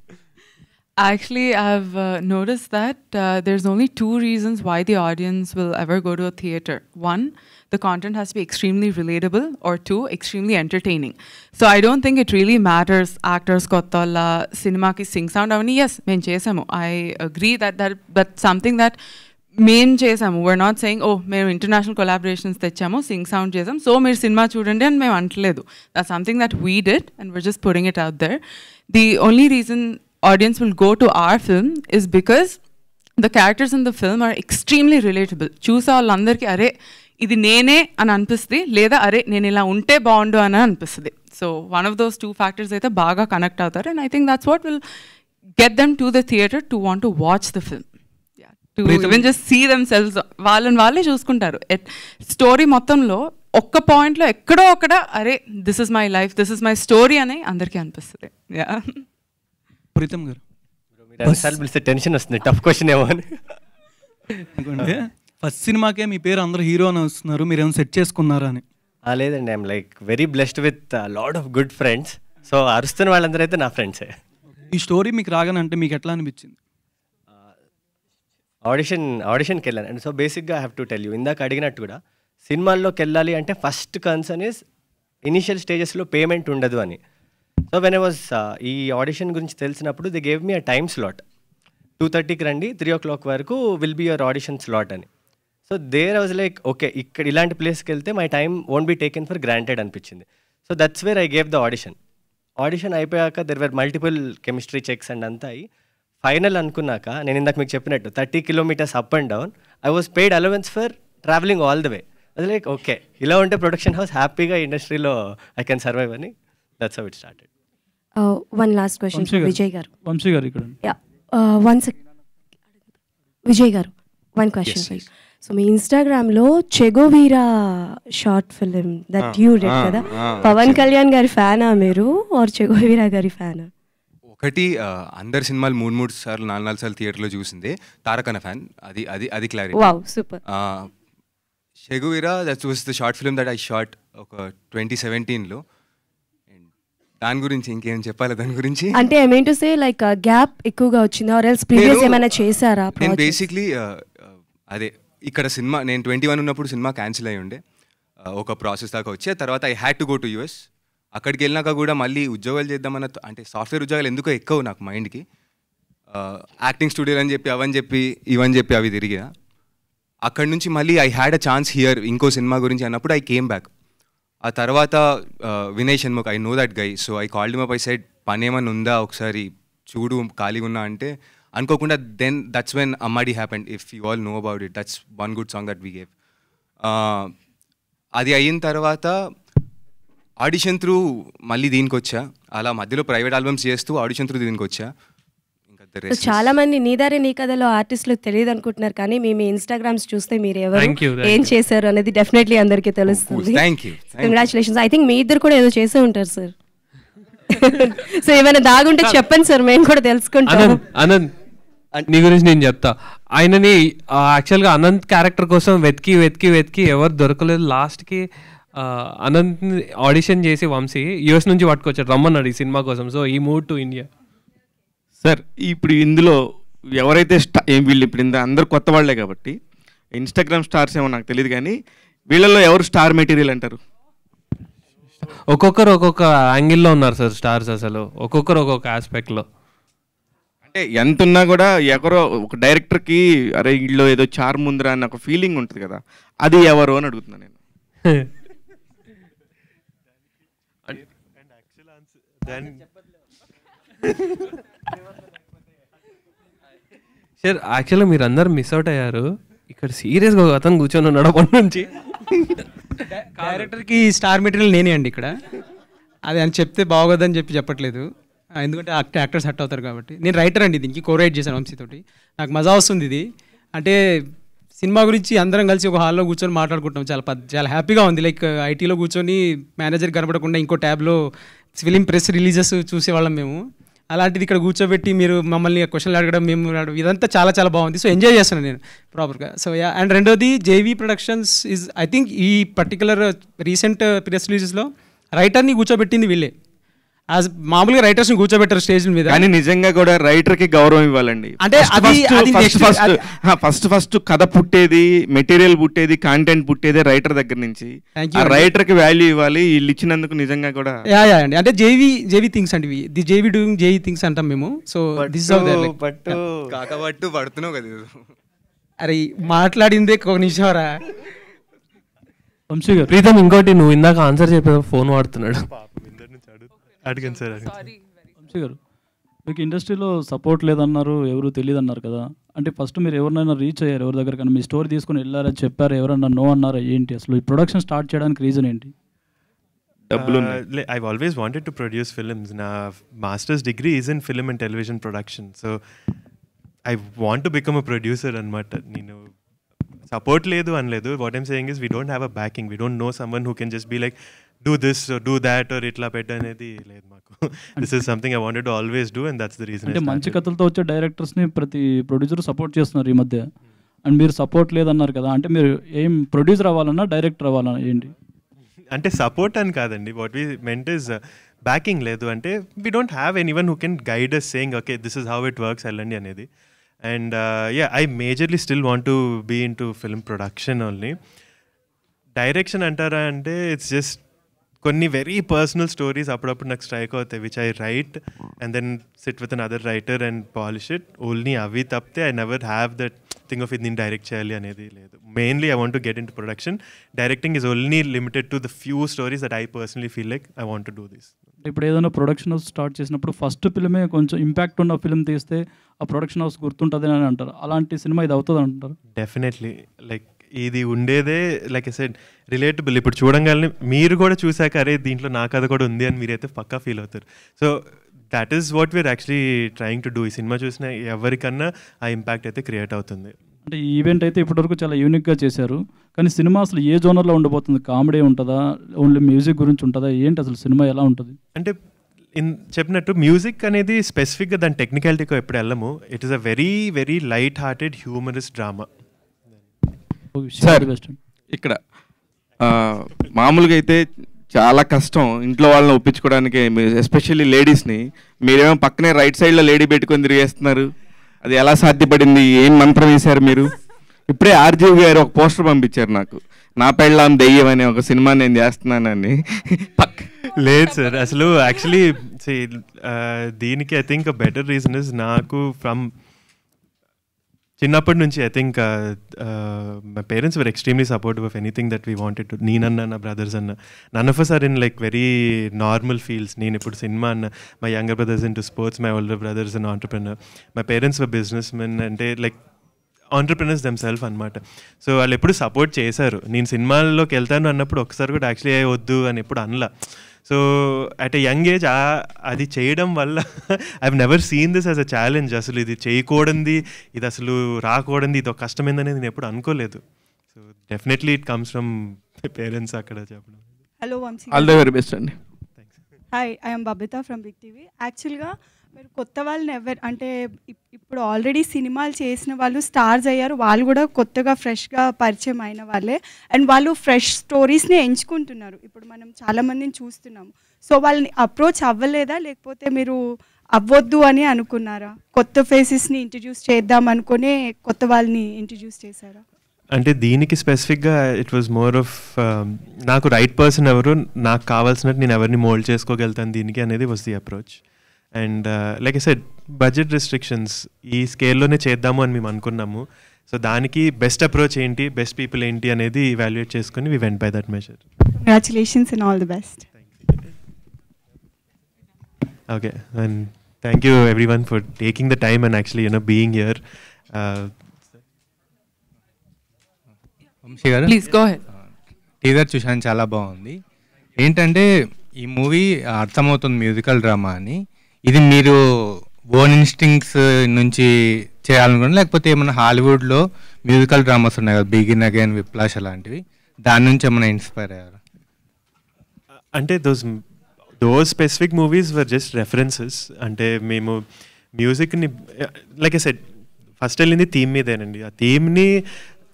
Actually, I've noticed that there's only 2 reasons why the audience will ever go to a theater. 1, the content has to be extremely relatable, or 2, extremely entertaining. So I don't think it really matters actors kottalla cinema ki sing sound avani. Yes, men chesamu. I agree that's something that men chesamu. We're not saying oh మేము international collaborations తెచ్చాము sing sound చేసాం so మీరు cinema చూడండి అని మేము అంటలేదు. That's something that we did and we're just putting it out there. The only reason audience will go to our film is because the characters in the film are extremely relatable. చూసే వాళ్ళందరికీ అరే ఇది నేనే అని అనిపిస్తుంది, లేదా అరే నేను ఇలా ఉంటే బాగుండు అని అనిపిస్తుంది. So one of those 2 factors అయితే బాగా కనెక్ట్ అవుతారు and I think that's what will get them to the theatre to want to watch the film, to even just see themselves. వాళ్ళే చూసుకుంటారు. స్టోరీ మొత్తంలో ఒక్క పాయింట్లో ఎక్కడో అక్కడ అరే this is my life, this is my story అని అందరికీ అనిపిస్తుంది. ప్రీతం గారు టెన్షన్ వస్తుంది, టఫ్ క్వశ్చన్ ఏమో అని. ఫస్ట్ సినిమాకే మీ పేరు అందరూ హీరో అని వస్తున్నారు, మీరు ఏమైనా సెట్ చేసుకున్నారా అని? లేదండి, I'm like very blessed with lot of good friends. So అరుస్తున్న వాళ్ళందరూ అయితే నా ఫ్రెండ్సే. ఈ స్టోరీ మీకు రాగానంటే మీకు ఎట్లా అనిపించింది? ఆడిషన్కి వెళ్ళాను అండ్ సో బేసిక్గా I have to tell you, ఇందాక అడిగినట్టు కూడా సినిమాల్లోకి వెళ్ళాలి అంటే ఫస్ట్ కన్సర్న్ ఇస్ ఇనిషియల్ స్టేజెస్లో పేమెంట్ ఉండదు అని. సో వెన్ ఐ వాజ్ ఈ ఆడిషన్ గురించి తెలిసినప్పుడు they gave me a time slot, 2:30కి రండి 3 o'clock వరకు will be your audition slot అని. So there I was like okay ఇక్కడ ఇలాంటి ప్లేస్కి వెళ్తే my time won't be taken for granted అనిపించింది. So that's where I gave the audition అయిపోయాక there were multiple chemistry checks and అంతా అయ్యి final అనుకున్నాక నేను ఇందాక మీకు చెప్పినట్టు 30 kilometers up and down I was paid allowance for travelling all the way. అది like okay ఇలా ఉంటే ప్రొడక్షన్ హౌస్ హ్యాపీగా ఇండస్ట్రీలో ఐ కెన్ సర్వైవ్ అని. That's how it started. One last question for Vijay garu. Vamshi garu ఇక్కడ. Yeah. One second. Vijay garu, one question please. So మీ ఇన్స్టాగ్రామ్లో Che Guevara short film that you did కదా, పవన్ కళ్యాణ్ గారి ఫ్యానా మీరు ఆర్ చెగోవీరా గారి ఫ్యానా? ఒకటి అందరి సినిమాలు 3 సార్లు 4 సార్లు థియేటర్లో చూసిందే, తారకన ఫ్యాన్, అది అది అది clarity. Wow super. Che Guevara that was the short film that I shot ఒక 2017లో. దాని గురించి ఇంకేం చెప్పాలి దాని గురించి? అంటే I mean to say like gap ఎక్కువగా వచ్చిందా ఆర్ ఎల్స్ ప్రీవియస్ ఏమైనా చేశారా? నేను బేసిక్లీ అదే ఇక్కడ సినిమా నేను 21 ఉన్నప్పుడు సినిమా క్యాన్సిల్ అయ్యి ఉండే, ఒక ప్రాసెస్ దాకా వచ్చే తర్వాత I had to go to US. అక్కడికి వెళ్ళినాక కూడా మళ్ళీ ఉద్యోగాలు చేద్దామన్న, అంటే సాఫ్ట్వేర్ ఉద్యోగాలు ఎందుకో ఎక్కువ నాకు మైండ్కి, యాక్టింగ్ స్టూడియోలు అని చెప్పి అవని చెప్పి ఇవని చెప్పి అవి తిరిగా. అక్కడి నుంచి మళ్ళీ I had a chance here ఇంకో సినిమా గురించి అన్నప్పుడు ఐ కేమ్ బ్యాక్. ఆ తర్వాత Vinay Shanmukh, I know that guy, so I called him up, I said పని ఏమన్నా ఉందా ఒకసారి చూడు ఖాళీగా ఉన్నా అంటే, అనుకోకుండా then that's when Ammadi happened. If you all know about it, that's one good song that we gave. అది అయిన తర్వాత ఆడిషన్ త్రూ మళ్ళీ దీనికి వచ్చా, అలా మధ్యలో ప్రైవేట్ ఆల్బమ్స్ చేస్తూ ఆడిషన్ త్రూ దీనికి వచ్చా. సో చాలా మంది నీ దారే నీ కథలో ఆర్టిస్టులు తెలియదు అనుకుంటున్నారు, కానీ మీ ఇన్స్టాగ్రామ్స్ చూస్తే మీరు ఎవరు ఏం చేశారు అనేది డెఫినెట్లీ అందరికీ తెలుస్తుంది. కంగ్రాచులేషన్స్. ఐ థింక్ మీ ఇద్దరు కూడా ఏదో చేసే ఉంటారు సార్. సో ఏమైనా దాగుంటే చెప్పండి సార్, మేము కూడా తెలుసుకుంటాం. అనంత్ నీ గురించి నేను చెప్తా. ఆయనని యాక్చువల్గా అనంత్ క్యారెక్టర్ కోసం వెతికి వెతికి వెతికి ఎవరు దొరకలేదు. లాస్ట్కి అనంత్ ఆడిషన్ చేసి వంశీ యూఎస్ నుంచి పట్టుకొచ్చాడు, రమ్మన్నాడు ఈ సినిమా కోసం. సో ఈ మూవ్ టు ఇండియా. సార్ ఇప్పుడు ఇందులో ఎవరైతే వీళ్ళు ఇప్పుడు అందరు కొత్త వాళ్ళే కాబట్టి ఇన్స్టాగ్రామ్ స్టార్స్ ఏమో నాకు తెలియదు, కానీ వీళ్ళల్లో ఎవరు స్టార్ మెటీరియల్ అంటారు? ఒక్కొక్కరు ఒక్కొక్క యాంగిల్లో ఉన్నారు సార్ స్టార్స్, అసలు ఒక్కొక్కరు ఒక్కొక్క ఆస్పెక్ట్లో. అంటే ఎంత ఉన్నా కూడా ఎవరో ఒక డైరెక్టర్కి అరే వీళ్ళు ఏదో చార్మ్ ఉందిరా అన్న ఒక ఫీలింగ్ ఉంటుంది కదా, అది ఎవరు అని అడుగుతున్నాను నేను. సార్ యాక్చువల్గా మీరు అందరు మిస్ అవుట్ అయ్యారు. ఇక్కడ సీరియస్గా ఒక అతను కూర్చొని ఉన్నాడు అప్పటి నుంచి. డైరెక్టర్కి స్టార్ మెటీరియల్ నేనే అండి ఇక్కడ. అది అని చెప్తే బాగోదని చెప్పట్లేదు, ఎందుకంటే యాక్టర్స్ హట్ అవుతారు కాబట్టి. నేను రైటర్ అండి, దీనికి కోరైట్ చేశాను వంశీతోటి. నాకు మజా వస్తుంది ఇది. అంటే సినిమా గురించి అందరం కలిసి ఒక హాల్లో కూర్చొని మాట్లాడుకుంటాం, చాలా హ్యాపీగా ఉంది. లైక్ ఐటీలో కూర్చొని మేనేజర్ కనపడకుండా ఇంకో ట్యాబ్లో ఫిలిం ప్రెస్ రిలీజెస్ చూసేవాళ్ళం మేము. అలాంటిది ఇక్కడ కూర్చోబెట్టి మీరు మమ్మల్ని క్వశ్చన్లు అడగడం, మేము ఇదంతా చాలా చాలా బాగుంది. సో ఎంజాయ్ చేస్తున్నాను నేను ప్రాపర్గా. సో అండ్ రెండోది JV productions is I think ఈ పర్టికులర్ రీసెంట్ ప్రెస్ రిలీజెస్లో రైటర్ని కూర్చోబెట్టింది వీళ్ళే. యాజ్ మామూలుగా రైటర్స్ని కూర్చోబెట్టారు స్టేజ్ మీద, కానీ నిజంగా కూడా రైటర్కి గౌరవం ఇవ్వాలండి. అంటే ఫస్ట్ కథ పుట్టేది, మెటీరియల్ పుట్టేది, కంటెంట్ పుట్టేది రైటర్ దగ్గర నుంచి. రైటర్కి వాల్యూ ఇవ్వాలి, వీళ్ళు ఇచ్చినందుకు నిజంగా కూడా. అండి అంటే జేవీ థింగ్స్ అంటే the JV doing JV things అంటాం మేము. సో దిస్ ఇస్ కాకబట్టు పడుతున్నావు కదా. అరే మాట్లాడిందే ఒక నిమిషంరా వంశీ గారు. ప్రీతం ఇంకోటి, నువ్వు ఇందాక ఆన్సర్ చెప్పావు, ఫోన్ వాడుతున్నాడు. అడిగాను సార్. వంశీ గారు, మీకు ఇండస్ట్రీలో సపోర్ట్ లేదన్నారు, ఎవరు తెలియదు అన్నారు కదా, అంటే ఫస్ట్ మీరు ఎవరినైనా రీచ్ అయ్యారు ఎవరి దగ్గర, కానీ మీ స్టోరీ తీసుకుని వెళ్ళారా, చెప్పారు, ఎవరన్నా నో అన్నారా, ఏంటి అసలు ఈ ప్రొడక్షన్ స్టార్ట్ చేయడానికి రీజన్ ఏంటి? I've always wanted to produce films. Na master's degree is in film and television production, so I want to become a producer anamata. Nenu support ledu anledu. What I'm saying is we don't have a backing. We don't know someone who can just be like do this or do that or itla pedda anedi ledhu maaku. This is something I wanted to always do, and that's the reason. అంటే మంచి కథలతో వచ్చే డైరెక్టర్స్ని ప్రతి producer support చేస్తున్నారు ఈ మధ్య, and మీరు support లేదన్నారు కదా, అంటే మీరు ఏం ప్రొడ్యూసర్ అవ్వాలన్నా డైరెక్టర్ అవ్వాలన్నా ఏంటి? అంటే సపోర్ట్ అని కాదండి, what we meant is backing లేదు. అంటే we don't have anyone who can guide us saying okay this is how it works వెళ్ళండి అనేది. And I majorly still want to be into film production only. Direction అంటారా అంటే it's just కొన్ని very personal stories అప్పుడప్పుడు నాకు strike అవుతాయి, which I write and then sit with an other writer and polish it. Only అవి తప్పితే I never have that thing of ఇది నేను డైరెక్ట్ చేయాలి అనేది లేదు. Mainly I want to get in to production. Directing is only limited to the few stories that I personally feel like I want to do this. ఇప్పుడు ఏదైనా production house start చేసినప్పుడు first ఫిల్మే కొంచెం impact ఉన్న film తీస్తే ఆ production house గుర్తుంటుంది అని అంటారు, అలాంటి సినిమా ఇది అవుతుంది అంటారు? డెఫినెట్లీ. లైక్ ఇది ఉండేదే లైక్ ఐ సెడ్ రిలేటబుల్. ఇప్పుడు చూడంగానే మీరు కూడా చూసాక అరే దీంట్లో నా కథ కూడా ఉంది అని మీరైతే పక్కా ఫీల్ అవుతారు. So that is what we are actually trying to do. ఈ సినిమా చూసిన ఎవరికన్నా ఆ ఇంపాక్ట్ అయితే క్రియేట్ అవుతుంది. అంటే ఈ ఈవెంట్ అయితే ఇప్పటివరకు చాలా యూనిక్గా చేశారు, కానీ సినిమా అసలు ఏ జోనర్లో ఉండబోతుంది? కామెడీ ఉంటుందా, ఓన్లీ మ్యూజిక్ గురించి ఉంటుందా, ఏంటి అసలు సినిమా ఎలా ఉంటుంది? అంటే చెప్పినట్టు మ్యూజిక్ అనేది స్పెసిఫిక్గా దాని టెక్నికాలిటీకి ఎప్పుడు వెళ్ళము. It is a very very light hearted humorous drama. Sir ఇక్కడ మామూలుగా అయితే చాలా కష్టం ఇంట్లో వాళ్ళని ఒప్పించుకోవడానికి, ఎస్పెషల్లీ లేడీస్ని. మీరేమో పక్కనే రైట్ సైడ్లో లేడీ పెట్టుకొని తిరిగేస్తున్నారు. అది ఎలా సాధ్యపడింది? ఏం మంత్రం వేశారు మీరు? ఇప్పుడే ఆర్జీవి గారు ఒక పోస్టర్ పంపించారు నాకు, నా పెళ్ళాం దెయ్యం అనే ఒక సినిమా నేను చేస్తున్నానని. లేదు సార్, అసలు యాక్చువల్లీ దీనికి I think better reason is నాకు ఫ్రమ్ చిన్నప్పటి నుంచి I think my parents were extremely supportive of anything that we wanted to. నేనన్నా నా బ్రదర్స్ అన్న, none of us are in like very normal fields. నేను ఇప్పుడు సినిమా అన్న, my younger brothers into sports, my older brothers in entrepreneur, my parents were businessmen, అంటే like entrepreneurs themselves అనమాట. సో వాళ్ళు ఎప్పుడు సపోర్ట్ చేశారు. నేను సినిమాల్లోకి వెళ్తాను అన్నప్పుడు ఒకసారి కూడా యాక్చువల్లీ వద్దు అని ఎప్పుడు అనలా. So at a young age అది చేయడం వల్ల I have never seen this as a challenge. అసలు ఇది చేయకూడదు, ఇది అసలు రాకూడదు, ఇది ఒక కష్టమైందనేది నేను ఎప్పుడు అనుకోలేదు. So definitely it comes from parents అక్కడ చెప్పడం. Hello Vamsi, all the very best అండి. Hi, I'm Babitha from Big TV. యాక్చువల్గా మీరు కొత్త వాళ్ళని అంటే ఇప్పుడు ఆల్రెడీ సినిమాలు చేసిన వాళ్ళు స్టార్స్ అయ్యారు, వాళ్ళు కూడా కొత్తగా ఫ్రెష్గా పరిచయం అయిన వాళ్ళే, అండ్ వాళ్ళు ఫ్రెష్ స్టోరీస్ని ఎంచుకుంటున్నారు. ఇప్పుడు మనం చాలామందిని చూస్తున్నాము. సో వాళ్ళని అప్రోచ్ అవ్వలేదా, లేకపోతే మీరు అవ్వద్దు అని అనుకున్నారా? కొత్త ఫేసెస్ని ఇంట్రడ్యూస్ చేద్దాం అనుకునే కొత్త వాళ్ళని ఇంట్రడ్యూస్ చేశారా? అంటే దీనికి స్పెసిఫిక్గా ఇట్ వాజ్ మోర్ ఆఫ్ నాకు రైట్ పర్సన్ ఎవరు, నాకు కావాల్సినట్టు నేను ఎవరిని మోల్డ్ చేసుకోగలుగుతాను దీనికి అనేది was the approach. And like I said, budget restrictions ఈ స్కేల్లోనే చేద్దాము అని మేము అనుకున్నాము. సో దానికి బెస్ట్ అప్రోచ్ ఏంటి, బెస్ట్ పీపుల్ ఏంటి అనేది ఇవాల్యుయేట్ చేసుకుని we went by that measure. Congratulations and all the best. Okay, and thank you everyone for taking the time and actually being here. Vamsi గారు, ప్లీజ్ గో అహెడ్. టీజర్ చూశాను, చాలా బాగుంది. ఏంటంటే ఈ మూవీ అర్థమవుతుంది మ్యూజికల్ డ్రామా అని. ఇది మీరు ఓన్ ఇన్స్టింక్ట్స్ నుంచి చేయాలనుకున్నా, లేకపోతే ఏమైనా హాలీవుడ్లో మ్యూజికల్ డ్రామాస్ ఉన్నాయి కదా, బిగిన్ అగైన్, విప్లాష్ అలాంటివి, దాని నుంచి ఏమైనా ఇన్స్పైర్ అయ్యారు? అంటే those specific movies were just references. అంటే మేము మ్యూజిక్ని లైక్ ఐ సెడ్ ఫస్ట్ వెళ్ళింది థీమ్ మీదేనండి. ఆ థీమ్ని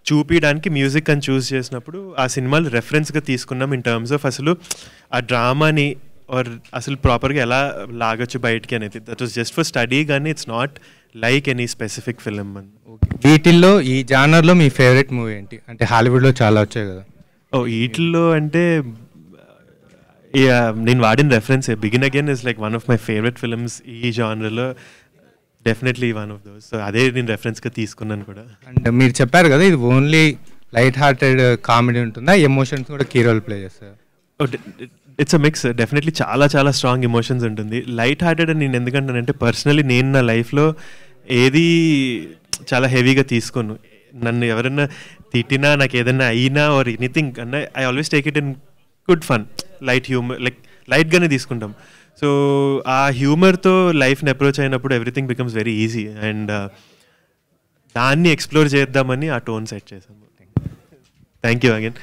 చూపించడానికి మ్యూజిక్ అని చూస్ చేసినప్పుడు ఆ సినిమాలు రెఫరెన్స్గా తీసుకున్నాం ఇన్ టర్మ్స్ ఆఫ్ అసలు ఆ డ్రామాని ఆర్ అసలు ప్రాపర్గా ఎలా లాగొచ్చు బయటికి అనేది. That was just for study, కానీ it's not like any specific film. వీటిల్లో ఈ జానర్లో మీ ఫేవరెట్ మూవీ ఏంటి? అంటే హాలీవుడ్లో చాలా వచ్చాయి కదా. వీటిల్లో అంటే నేను వాడిన reference Begin Again is like one of my favourite films ఈ జానర్లో, definitely one of those. So అదే నేను రెఫరెన్స్గా తీసుకున్నాను కూడా. అండ్ మీరు చెప్పారు కదా ఇది ఓన్లీ లైట్ హార్టెడ్ కామెడీ ఉంటుందా, ఎమోషన్స్ కూడా కీ రోల్ ప్లే చేస్తారు? It's a mix. డెఫినెట్లీ చాలా చాలా స్ట్రాంగ్ ఎమోషన్స్ ఉంటుంది. లైట్ హార్టెడ్ అని నేను ఎందుకంటానంటే పర్సనలీ నేను నా లైఫ్లో ఏది చాలా హెవీగా తీసుకోను. నన్ను ఎవరైనా తిట్టినా, నాకు ఏదైనా అయినా ఆర్ ఎనీథింగ్ అన్నా, I always take it in good fun, light humour, like లైట్గానే తీసుకుంటాం. సో ఆ హ్యూమర్తో లైఫ్ని అప్రోచ్ అయినప్పుడు everything becomes very easy. And దాన్ని ఎక్స్ప్లోర్ చేద్దామని ఆ టోన్ సెట్ చేసాము. Thank you again.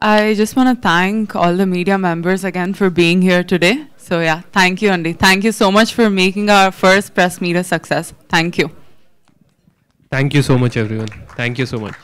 I just want to thank all the media members again for being here today. So yeah, thank you, Andy. Thank you so much for making our first press meet a success. Thank you. Thank you so much, everyone. Thank you so much.